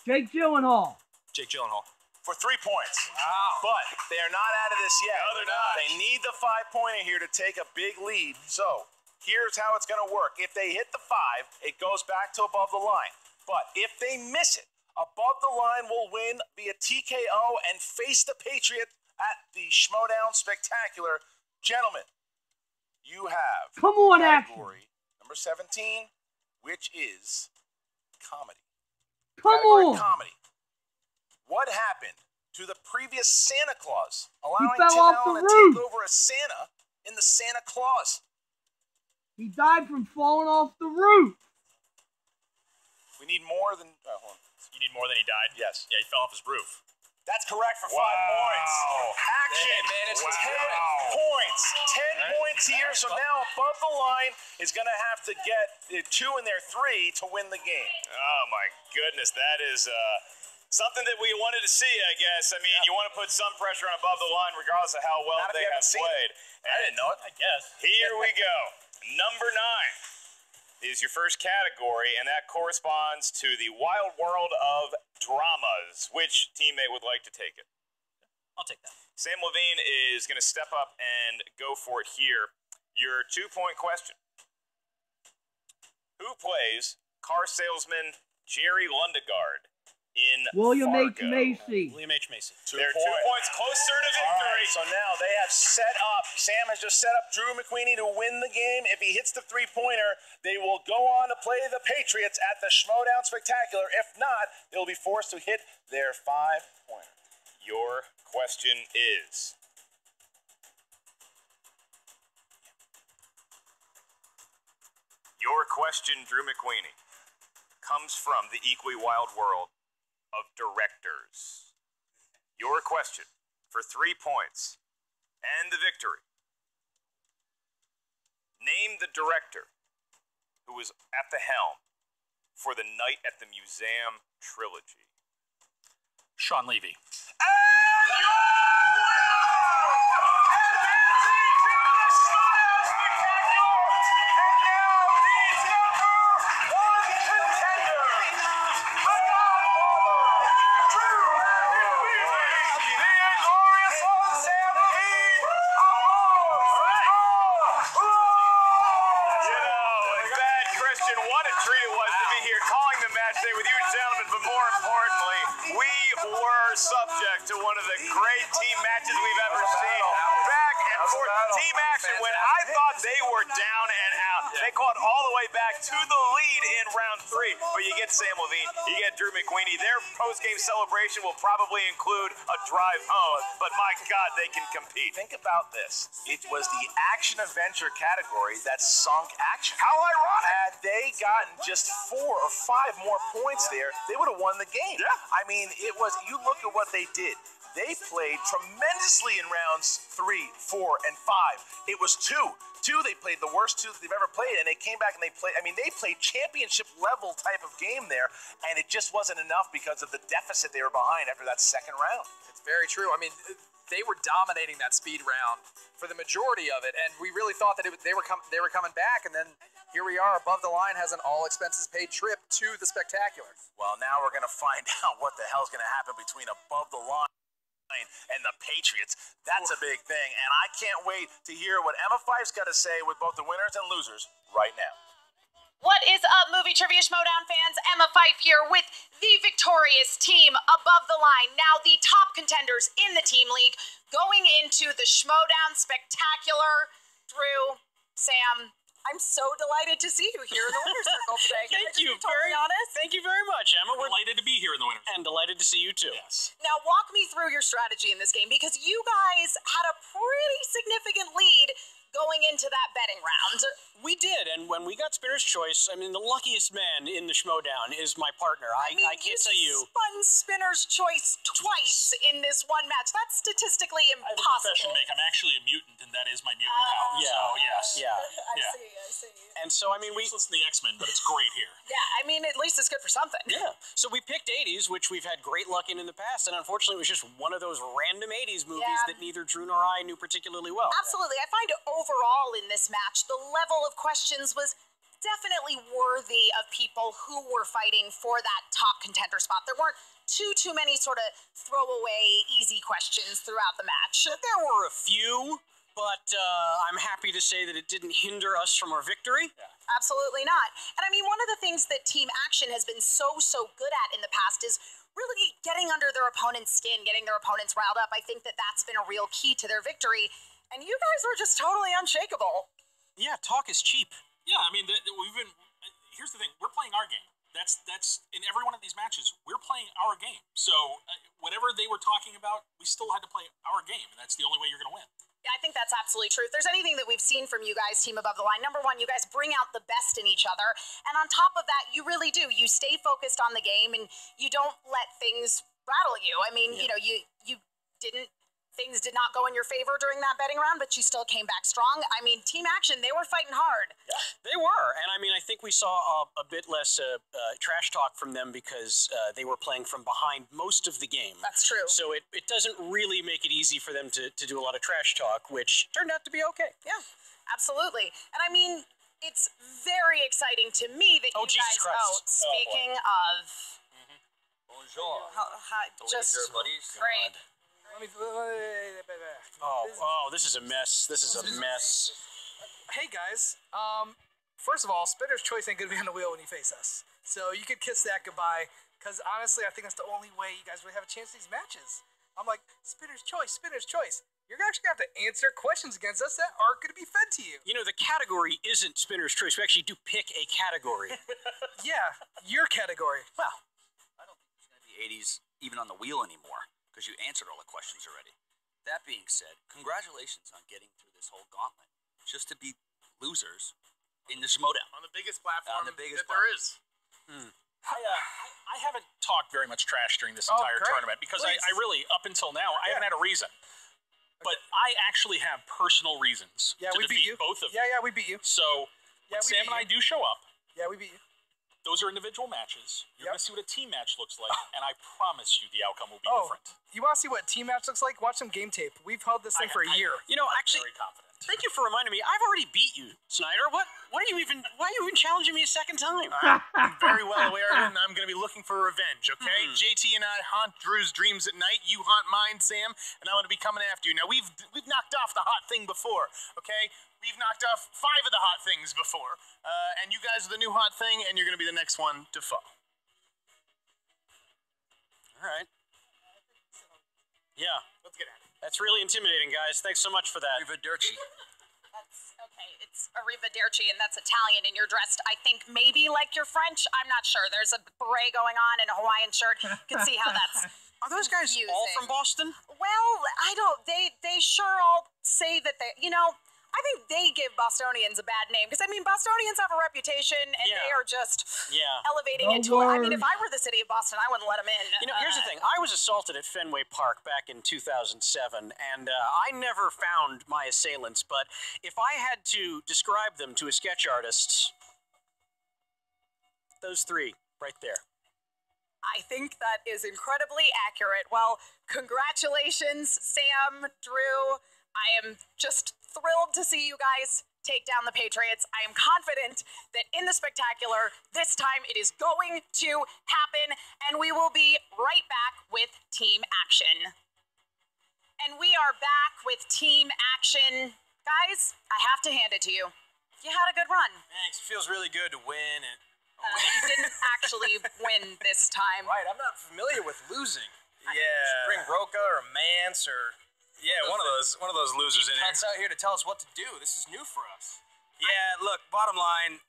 Jake Gyllenhaal. Jake Gyllenhaal. For 3 points. Wow. But they are not out of this yet. No, they're not. They need the 5-pointer here to take a big lead. So here's how it's going to work. If they hit the 5, it goes back to above the line. But if they miss it, above the line will win via TKO and face the Patriot at the Schmoedown Spectacular. Gentlemen, you have Come on, category number 17, which is comedy. Come Category on. comedy. What happened to the previous Santa Claus, allowing fell Tim off Allen the to roof. take over as Santa in the Santa Claus? He died from falling off the roof. We need more than... hold on. You need more than he died? Yes. Yeah, he fell off his roof. That's correct for 5 points. Action. Hey, man, it's 10 wow. points. 10 points here. So now above the line is going to have to get 2 in their 3 to win the game. Oh, my goodness. That is something that we wanted to see, I guess. I mean, you want to put some pressure on above the line regardless of how well Not if they you have haven't seen played. I didn't know it. I guess. Here we go. Number 9 is your first category, and that corresponds to the wild world of dramas. Which teammate would like to take it? I'll take that. Sam Levine is going to step up and go for it here. Your 2-point question. Who plays car salesman Jerry Lundegaard in William H. Fargo? Macy. William H. Macy. They're 2 points closer to All victory. right, so now they have set up, Sam has just set up Drew McQueenie to win the game. If he hits the 3-pointer, they will go on to play the Patriots at the Schmoedown Spectacular. If not, they'll be forced to hit their 5-pointer. Your question is... Your question, Drew McQueenie, comes from the equally wild world of directors. Your question for 3 points and the victory. Name the director who was at the helm for the Night at the Museum trilogy. Sean Levy. And your advancing to the Schmoedown Spectacular, and now the #1 contender, the Godfather, Drew McQueenie, the inglorious old Sam Levine, You know, that, Christian, what a treat it was to be here calling the match today with you gentlemen, but more importantly, we were subject to one of the great team matches we've ever seen. Back and forth, team action when I thought they were down and out. They clawed all the way back to the lead in round 3. But you get Sam Levine, you get Drew McQueenie. Their post-game celebration will probably include a drive home, but my God, they can compete. Think about this. It was the action-adventure category that sunk action. How ironic. Had they gotten just 4 or 5 more points there, they would have won the game. Yeah. I mean, it was, you look at what they did. They played tremendously in rounds 3, 4, and 5. It was 2. They played the worst 2 that they've ever played, and they came back and they played. I mean, they played championship level type of game there, and it just wasn't enough because of the deficit they were behind after that second round. It's very true. I mean, they were dominating that speed round for the majority of it, and we really thought that they were coming back, and then here we are. Above the Line has an all expenses paid trip to the Spectacular. Well, now we're going to find out what the hell's going to happen between Above the Line and the Patriots. That's a big thing, and I can't wait to hear what Emma Fife's got to say with both the winners and losers right now. What is up, Movie Trivia Schmoedown fans? Emma Fife here with the victorious team Above the Line. Now the top contenders in the team league going into the Schmoedown Spectacular. Drew, Sam, I'm so delighted to see you here in the winner's circle today. Thank you. Totally honest. Thank you very much, Emma. We're delighted to be here in the winner. And delighted to see you too. Yes. Now walk me through your strategy in this game, because you guys had a pretty significant lead going into that betting round. We did, and when we got Spinner's Choice, I mean, the luckiest man in the Schmoedown is my partner. I can't tell you. Spun Spinner's Choice twice in this one match. That's statistically I have a impossible. confession to make. I'm actually a mutant, and that is my mutant power. Yeah. So, yes. Yeah. I see. And so, I mean, we... It's listen to the X-Men, but it's great here. Yeah, I mean, at least it's good for something. Yeah. So we picked 80s, which we've had great luck in the past, and unfortunately it was just one of those random 80s movies that neither Drew nor I knew particularly well. Absolutely. I find overall in this match, the level of questions was definitely worthy of people who were fighting for that top contender spot. There weren't too many sort of throwaway easy questions throughout the match. There were a few, but I'm happy to say that it didn't hinder us from our victory. Yeah. Absolutely not. And I mean, one of the things that Team Action has been so good at in the past is really getting under their opponent's skin, getting their opponents riled up. I think that that's been a real key to their victory. And you guys were just totally unshakable. Yeah, talk is cheap. Yeah, I mean, we've been. Here's the thing: we're playing our game. That's in every one of these matches. We're playing our game. So whatever they were talking about, we still had to play our game, and that's the only way you're going to win. Yeah, I think that's absolutely true. If there's anything that we've seen from you guys, Team Above the Line, number one, you guys bring out the best in each other. And on top of that, you really do. You stay focused on the game, and you don't let things rattle you. I mean, you know, things did not go in your favor during that betting round, but you still came back strong. I mean, Team Action, they were fighting hard. Yeah, they were. And I mean, I think we saw a bit less trash talk from them because they were playing from behind most of the game. That's true. So it doesn't really make it easy for them to do a lot of trash talk, which turned out to be okay. Yeah, absolutely. And I mean, it's very exciting to me that you Jesus guys... Christ. Speaking of... Bonjour. Just buddies. great. This is a mess. This is a mess. Hey guys, first of all, Spinner's Choice ain't gonna be on the wheel when you face us. So you could kiss that goodbye, because honestly, I think that's the only way you guys really have a chance in these matches. I'm like, Spinner's Choice, Spinner's Choice. You're actually gonna have to answer questions against us that aren't gonna be fed to you. You know, the category isn't Spinner's Choice. We actually do pick a category. Yeah, your category. Well, I don't think there's gonna be 80s even on the wheel anymore, because you answered all the questions already. That being said, congratulations on getting through this whole gauntlet just to be losers in the Schmoedown. On the biggest platform there is. I haven't talked very much trash during this entire tournament because I really, up until now, I haven't had a reason. But I actually have personal reasons to defeat both of them. Yeah, we beat you. So when Sam and I do show up, yeah, we beat you. Those are individual matches. You're going to see what a team match looks like, and I promise you the outcome will be different. You want to see what a team match looks like? Watch some game tape. We've held this thing for a year. You know, actually, very confident. Thank you for reminding me. I've already beat you, Snyder. Why are you even challenging me a second time? I'm very well aware, and I'm going to be looking for revenge, okay? JT and I haunt Drew's dreams at night. You haunt mine, Sam, and I'm going to be coming after you. Now, we've knocked off the hot thing before, okay? We've knocked off 5 of the hot things before, and you guys are the new hot thing, and you're going to be the next one to fall. All right. Yeah. Let's get at it. That's really intimidating, guys. Thanks so much for that. Arrivederci. That's okay. It's Arrivederci, and that's Italian, and you're dressed, I think, maybe like you're French. I'm not sure. There's a beret going on and a Hawaiian shirt. You can see how that's Are those guys all from Boston? Well, I don't. They sure all say that they. You know, I think they give Bostonians a bad name because I mean Bostonians have a reputation and they are just elevating it to. I mean, if I were the city of Boston, I wouldn't let them in. You know, here's the thing. I was assaulted at Fenway Park back in 2007, and I never found my assailants. But if I had to describe them to a sketch artist, those three right there. I think that is incredibly accurate. Well, congratulations, Sam, Drew. I am just thrilled to see you guys take down the Patriots. I am confident that in the spectacular, this time it is going to happen, and we will be right back with team action. And we are back with team action. Guys, I have to hand it to you. You had a good run. Thanks. It feels really good to win. And you didn't actually win this time. Right, I'm not familiar with losing. Yeah. Bring Roka or Mance or one of those losers in here. Out here to tell us what to do. This is new for us. Yeah, look, bottom line,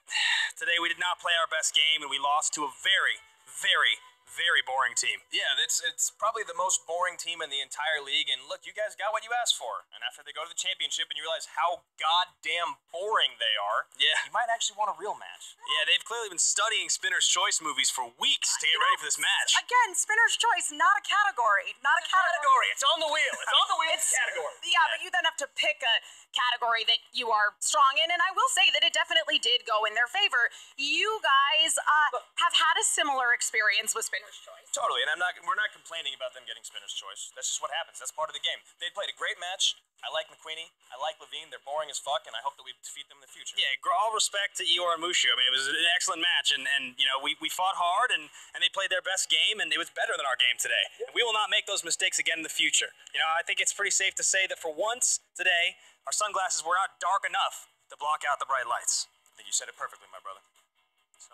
today we did not play our best game and we lost to a very, very, very boring team. Yeah, it's probably the most boring team in the entire league. And look, you guys got what you asked for. And after they go to the championship and you realize how goddamn boring they are, you might actually want a real match. Yeah, they've clearly been studying Spinner's Choice movies for weeks to get ready for this match. Again, Spinner's Choice, not a category. Not a category. It's on the wheel. It's on the wheel. It's category. Yeah, but you then have to pick a category that you are strong in. And I will say that it definitely did go in their favor. You guys have had a similar experience with Spinner's Choice. Totally, and we're not complaining about them getting Spinner's Choice. That's just what happens. That's part of the game. They played a great match. I like McQueenie. I like Levine. They're boring as fuck, and I hope that we defeat them in the future. Yeah, all respect to Eeyore and Mushu. I mean, it was an excellent match, and you know, we fought hard, and they played their best game, and it was better than our game today. And we will not make those mistakes again in the future. You know, I think it's pretty safe to say that for once today, our sunglasses were not dark enough to block out the bright lights. I think you said it perfectly, my brother.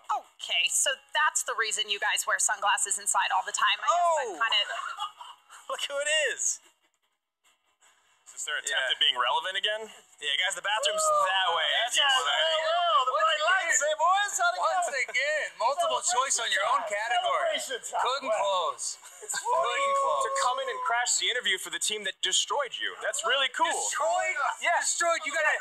Okay, so that's the reason you guys wear sunglasses inside all the time. Look who it is. Is this their attempt at being relevant again? Yeah, guys, the bathroom's that way. That's the bright lights, hey boys. Once again, multiple choice on your own category. Couldn't close. Couldn't close. To come in and crash the interview for the team that destroyed you. That's really cool. Destroyed? Yeah. Destroyed. You got a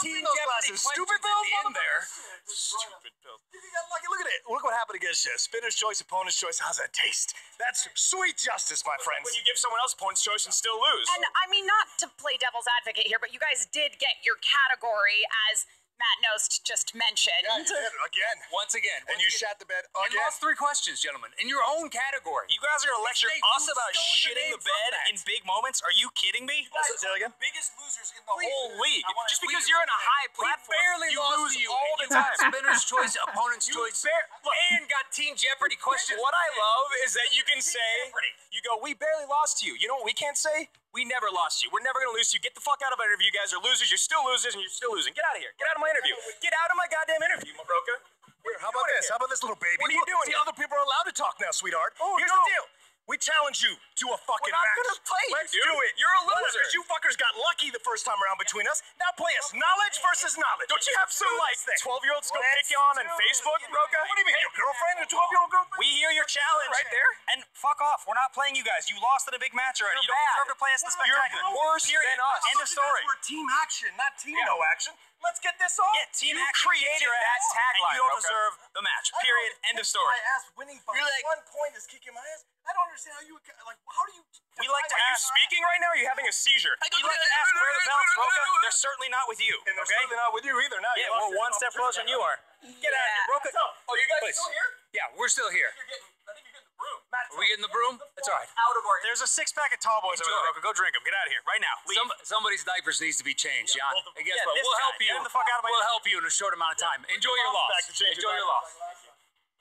Team Jeopardy stupid Bill in there. Stupid Bill. You got lucky. Look at it. Look what happened against you. Spinner's Choice, opponent's choice. How's that taste? That's sweet justice, my friends. When you give someone else opponent's choice and still lose. And I mean, not to play devil's advocate here, but you guys did get your category, as Matt Nost just mentioned. Yeah, you did it again. Once again. And you shat the bed again. And lost 3 questions, gentlemen, in your own category. You guys are going to lecture us about shitting the bed in big moments? Are you kidding me? Say it again. Biggest losers in the whole league. Just because you're in a high platform, barely you lost lose to you all the time. Spinner's Choice, opponent's choice, and got Team Jeopardy questions. What I love is that you can say, you go, we barely lost to you. You know what we can't say? We never lost you. We're never going to lose to you. Get the fuck out of our interview. You guys are losers. You're still losers, and you're still losing. Get out of here. Get out of my interview. Get out of my goddamn interview, Roka. Here, how about this? How about this little baby? What are you doing See, here? other people are allowed to talk now, sweetheart. Oh, Here's the deal. We challenge you to a fucking We're not match. gonna play you, Let's dude. do it. You're a loser. Because you fuckers got lucky the first time around between us. Now play us. Knowledge versus knowledge. Don't you have some, like, 12-year-olds go pick you on Facebook, Roka? What do you mean, your girlfriend? A 12-year-old girlfriend? We hear your challenge. Right there. And fuck off. We're not playing you guys. You lost in a big match already. You don't deserve to play us in the spectacular. You're worse than us. End of story. We're team action, not team no action. Let's get this on. Yeah, team action created that tagline. You don't deserve the match. Period. End of story. My ass winning by 1 point is kicking my ass. I don't understand how you like. How do you? We like to. Are you speaking right now? Or are you having a seizure? We like to ask where the belts, Roka. They're certainly not with you. And they're certainly not with you either. Now, yeah, we're one step closer than you are. Get out of here, Roka. Oh, you guys still here? Yeah, we're still here. I think you're getting the broom. Are we getting the broom? It's all right. Out of our. There's a 6-pack of tall boys over there, Roka. Go drink them. Get out of here right now. Leave. Somebody's diapers needs to be changed, Jan. And guess what? this We'll guy. help you. Get him the fuck out of my We'll house. help you in a short amount of time. Enjoy your loss. Enjoy your loss.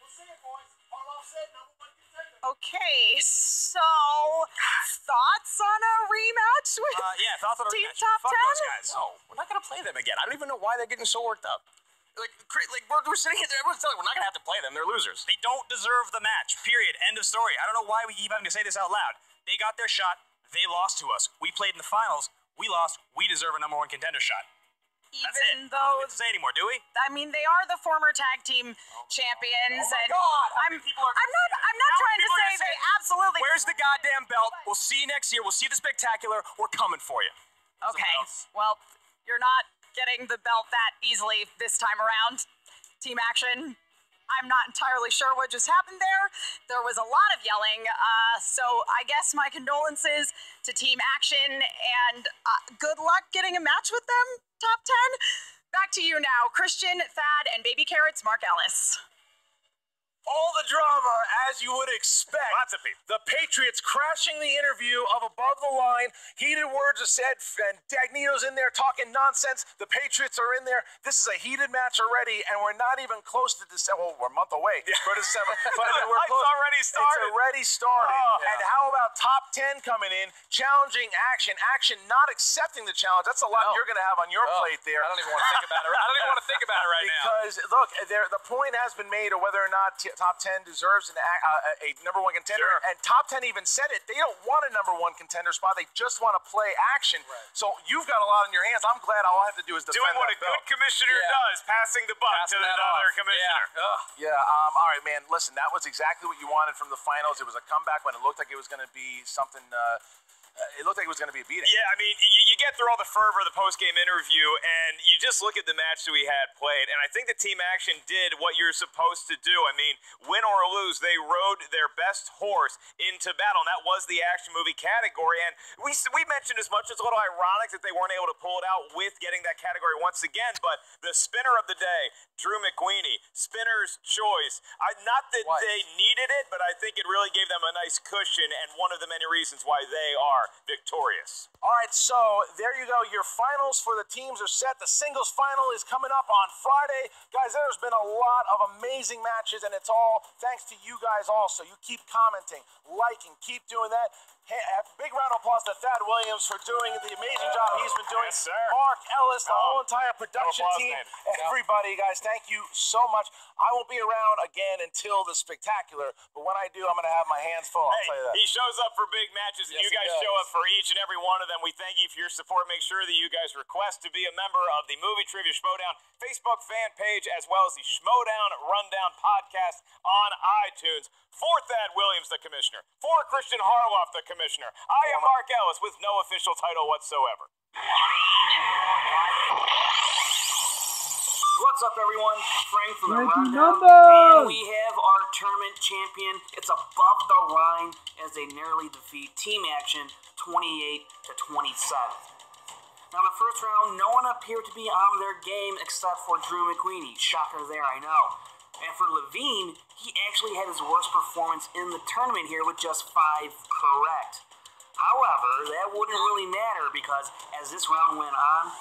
We'll see it, boys. All said, number 1 contender. Okay, so thoughts on a rematch with Yeah, thoughts on a Team rematch. Top Fuck 10? those guys. No, we're not gonna play them again. I don't even know why they're getting so worked up. Like we're sitting here, everyone's telling we're not gonna have to play them. They're losers. They don't deserve the match. Period. End of story. I don't know why we keep having to say this out loud. They got their shot. They lost to us. We played in the finals. We lost. We deserve a #1 contender shot. That's it. Even though, We don't have to say anymore, do we? I mean, they are the former tag team champions, and God, I'm not trying to say they absolutely. Where's the goddamn belt? We'll see you next year. We'll see the spectacular. We're coming for you. Okay, well, you're not getting the belt that easily this time around. Team Action, I'm not entirely sure what just happened there. There was a lot of yelling, so I guess my condolences to Team Action, and good luck getting a match with them, top 10. Back to you now, Christian, Thad, and Baby Carrots, Mark Ellis. All the drama, as you would expect. Lots of people. The Patriots crashing the interview of Above the Line. Heated words are said, and Dagnito's in there talking nonsense. The Patriots are in there. This is a heated match already, and we're not even close to December. Well, we're a month away for December. But I mean, we're close. It's already started. It's already started. Oh, and how about top 10 coming in, challenging Action? Action not accepting the challenge. That's a lot you're going to have on your plate there. I don't even want to think about it. I don't even want to think about it right now. Because, look, the point has been made of whether or not top 10 deserves a number one contender. Sure. And top 10 even said it. They don't want a number one contender spot. They just want to play Action. Right. So you've got a lot on your hands. I'm glad all I have to do is defend doing what a good commissioner does, passing the buck to another commissioner. Yeah. All right, man. Listen, that was exactly what you wanted from the finals. It was a comeback when it looked like it was going to be something. It looked like it was going to be a beating. Yeah, I mean, you get through all the fervor of the post-game interview, and you just look at the match that we had played, and I think the Team Action did what you're supposed to do. I mean, win or lose, they rode their best horse into battle, and that was the action movie category, and we mentioned as much. It's a little ironic that they weren't able to pull it out with getting that category once again, but the spinner of the day, Drew McWeeny, spinner's choice. Not that they needed it, but I think it really gave them a nice cushion, and one of the many reasons why they are victorious. All right, so there you go. Your finals for the teams are set. The singles final is coming up on Friday. Guys, there's been a lot of amazing matches, and it's all thanks to you guys also. You keep commenting, liking, keep doing that. Hey, a big round of applause to Thad Williams for doing the amazing job he's been doing. Yes, sir. Mark Ellis, the whole entire production team, everybody, guys, thank you so much. I won't be around again until the spectacular, but when I do, I'm going to have my hands full. I'll tell you that. He shows up for big matches, and you guys show up for each and every one of them. We thank you for your support. Make sure that you guys request to be a member of the Movie Trivia Schmoedown Facebook fan page, as well as the Schmoedown Rundown podcast on iTunes. For Thad Williams, the commissioner. For Christian Harloff, the commissioner. I am Mark Ellis with no official title whatsoever. What's up, everyone? Frank from the Rundown. And we have our tournament champion. It's Above the Line as they narrowly defeat Team Action 28-27. Now, in the first round, no one appeared to be on their game except for Drew McWeeny. Shocker there, I know. And for Levine, he actually had his worst performance in the tournament here with just 5 correct. However, that wouldn't really matter because as this round went on,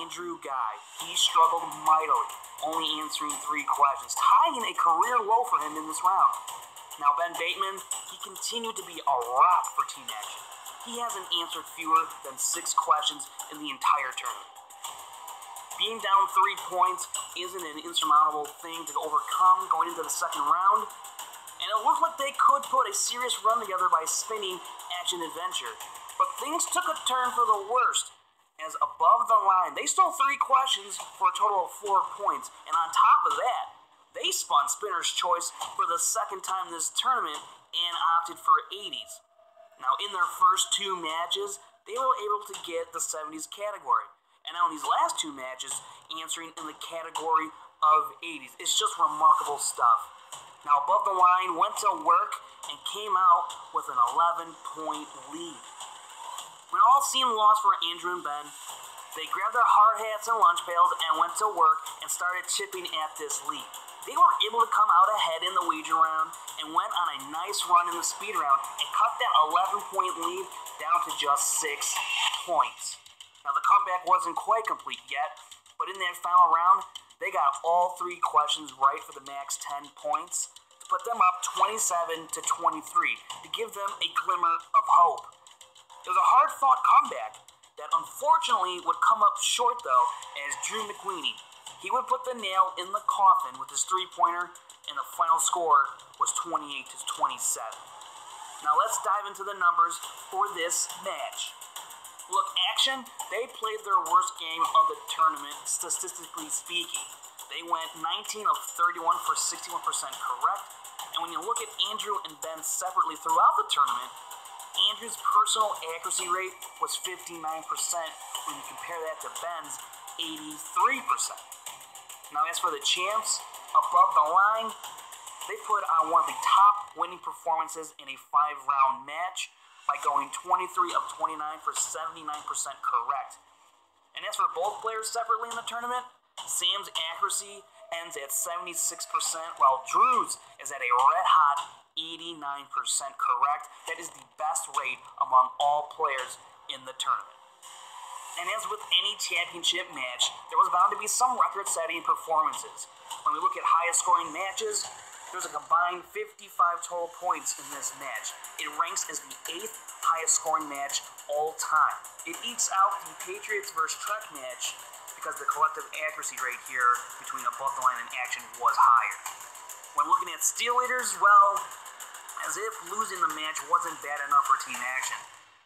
Andrew Guy, he struggled mightily, only answering 3 questions, tying a career low for him in this round. Now, Ben Bateman, he continued to be a rock for Team Action. He hasn't answered fewer than 6 questions in the entire tournament. Being down 3 points isn't an insurmountable thing to overcome going into the second round, and it looked like they could put a serious run together by spinning Action Adventure. But things took a turn for the worst, as Above the Line, they stole 3 questions for a total of 4 points, and on top of that, they spun Spinner's Choice for the second time this tournament and opted for 80s. Now, in their first 2 matches, they were able to get the 70s category. And now in these last 2 matches, answering in the category of 80s. It's just remarkable stuff. Now, Above the Line went to work and came out with an 11-point lead. When all seemed lost for Andrew and Ben, they grabbed their hard hats and lunch pails and went to work and started chipping at this lead. They were able to come out ahead in the wager round and went on a nice run in the speed round and cut that 11-point lead down to just 6 points. Now, the comeback wasn't quite complete yet, but in that final round, they got all 3 questions right for the max 10 points to put them up 27-23 to give them a glimmer of hope. It was a hard-fought comeback that unfortunately would come up short, though, as Drew McWeeny. He would put the nail in the coffin with his 3-pointer, and the final score was 28-27. Now, let's dive into the numbers for this match. Look, Action, they played their worst game of the tournament, statistically speaking. They went 19 of 31 for 61% correct. And when you look at Andrew and Ben separately throughout the tournament, Andrew's personal accuracy rate was 59% when you compare that to Ben's 83%. Now, as for the champs, above the line, they put on one of the top winning performances in a 5-round match by going 23 of 29 for 79% correct. And as for both players separately in the tournament, Sam's accuracy ends at 76%, while Drew's is at a red-hot 89% correct. That is the best rate among all players in the tournament. And as with any championship match, there was bound to be some record-setting performances. When we look at highest-scoring matches, there's a combined 55 total points in this match. It ranks as the 8th highest-scoring match all time. It ekes out the Patriots vs. Trek match because the collective accuracy rate here between above the line and action was higher. When looking at steal leaders, well, as if losing the match wasn't bad enough for Team Action.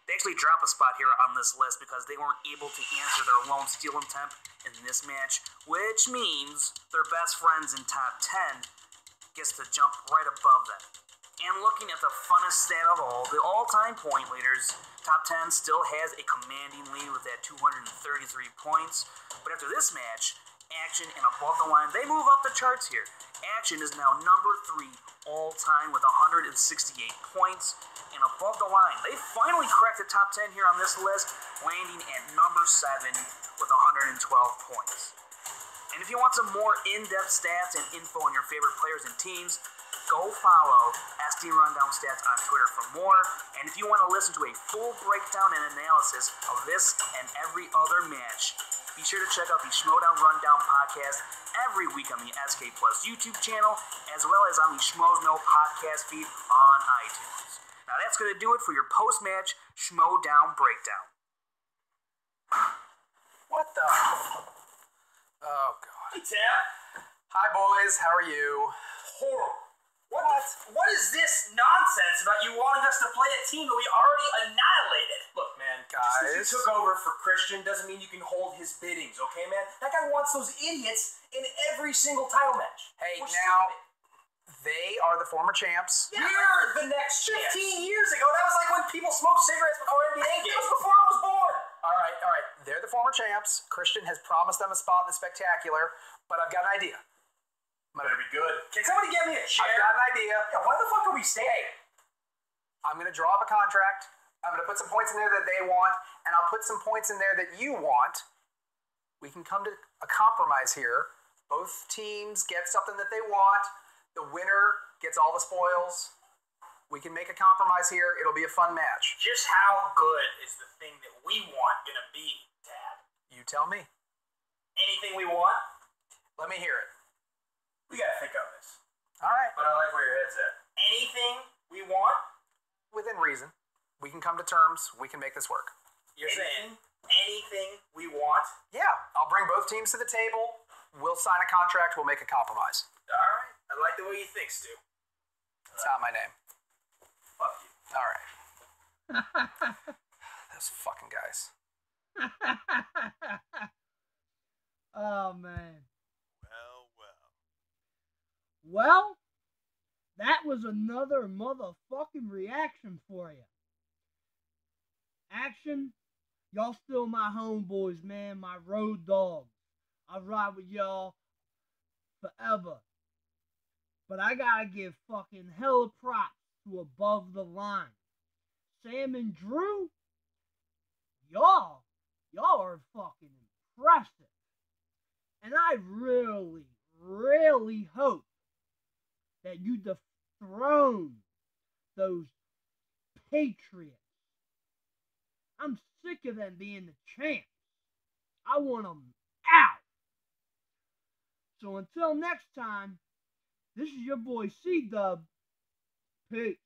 They actually drop a spot here on this list because they weren't able to answer their lone steal attempt in this match, which means their best friends in top 10 gets to jump right above them. And looking at the funnest stat of all, the all-time point leaders, top 10 still has a commanding lead with that 233 points. But after this match, Action and above the line, they move up the charts here. Action is now number 3 all-time with 168 points. And above the line, they finally cracked the top 10 here on this list, landing at number 7 with 112 points. And if you want some more in-depth stats and info on your favorite players and teams, go follow SD Rundown Stats on Twitter for more. And if you want to listen to a full breakdown and analysis of this and every other match, be sure to check out the Schmoedown Rundown podcast every week on the SK Plus YouTube channel, as well as on the Schmoedown podcast feed on iTunes. Now that's going to do it for your post-match Schmoedown breakdown. What the? Oh, God. Hey, Tab. Hi, boys. How are you? Horrible. What is this nonsense about you wanting us to play a team that we already annihilated? Look, man, Guys. just because you took over for Christian doesn't mean you can hold his biddings, okay, man? That guy wants those idiots in every single title match. Hey, We're now, stupid. they are the former champs. You're the next 15 champ. years ago, that was like when people smoked cigarettes before NBA That games. was before I was born. All right. They're the former champs. Christian has promised them a spot in the Spectacular, but I've got an idea. Better be good. Can somebody get me a chair? I've got an idea. Yeah, why the fuck are we staying? I'm going to draw up a contract. I'm going to put some points in there that they want, and I'll put some points in there that you want. We can come to a compromise here. Both teams get something that they want. The winner gets all the spoils. We can make a compromise here. It'll be a fun match. Just how good is the thing that we want gonna be, Tab? You tell me. Anything we want? Let me hear it. We gotta think on this. All right. But I like where your head's at. Anything we want? Within reason. We can come to terms. We can make this work. You're saying anything we want? Yeah. I'll bring both teams to the table. We'll sign a contract. We'll make a compromise. All right. I like the way you think, Stu. That's not my name. Fuck you. All right. Those fucking guys. Oh, man. Well, that was another motherfucking reaction for you. Action, y'all still my homeboys, man, my road dogs. I ride with y'all forever. But I gotta give fucking hella props to Above the Line. Sam and Drew, y'all are fucking impressive. And I really, really hope that you dethrone those Patriots. I'm sick of them being the champs. I want them out. So until next time, this is your boy C-Dub. Peace.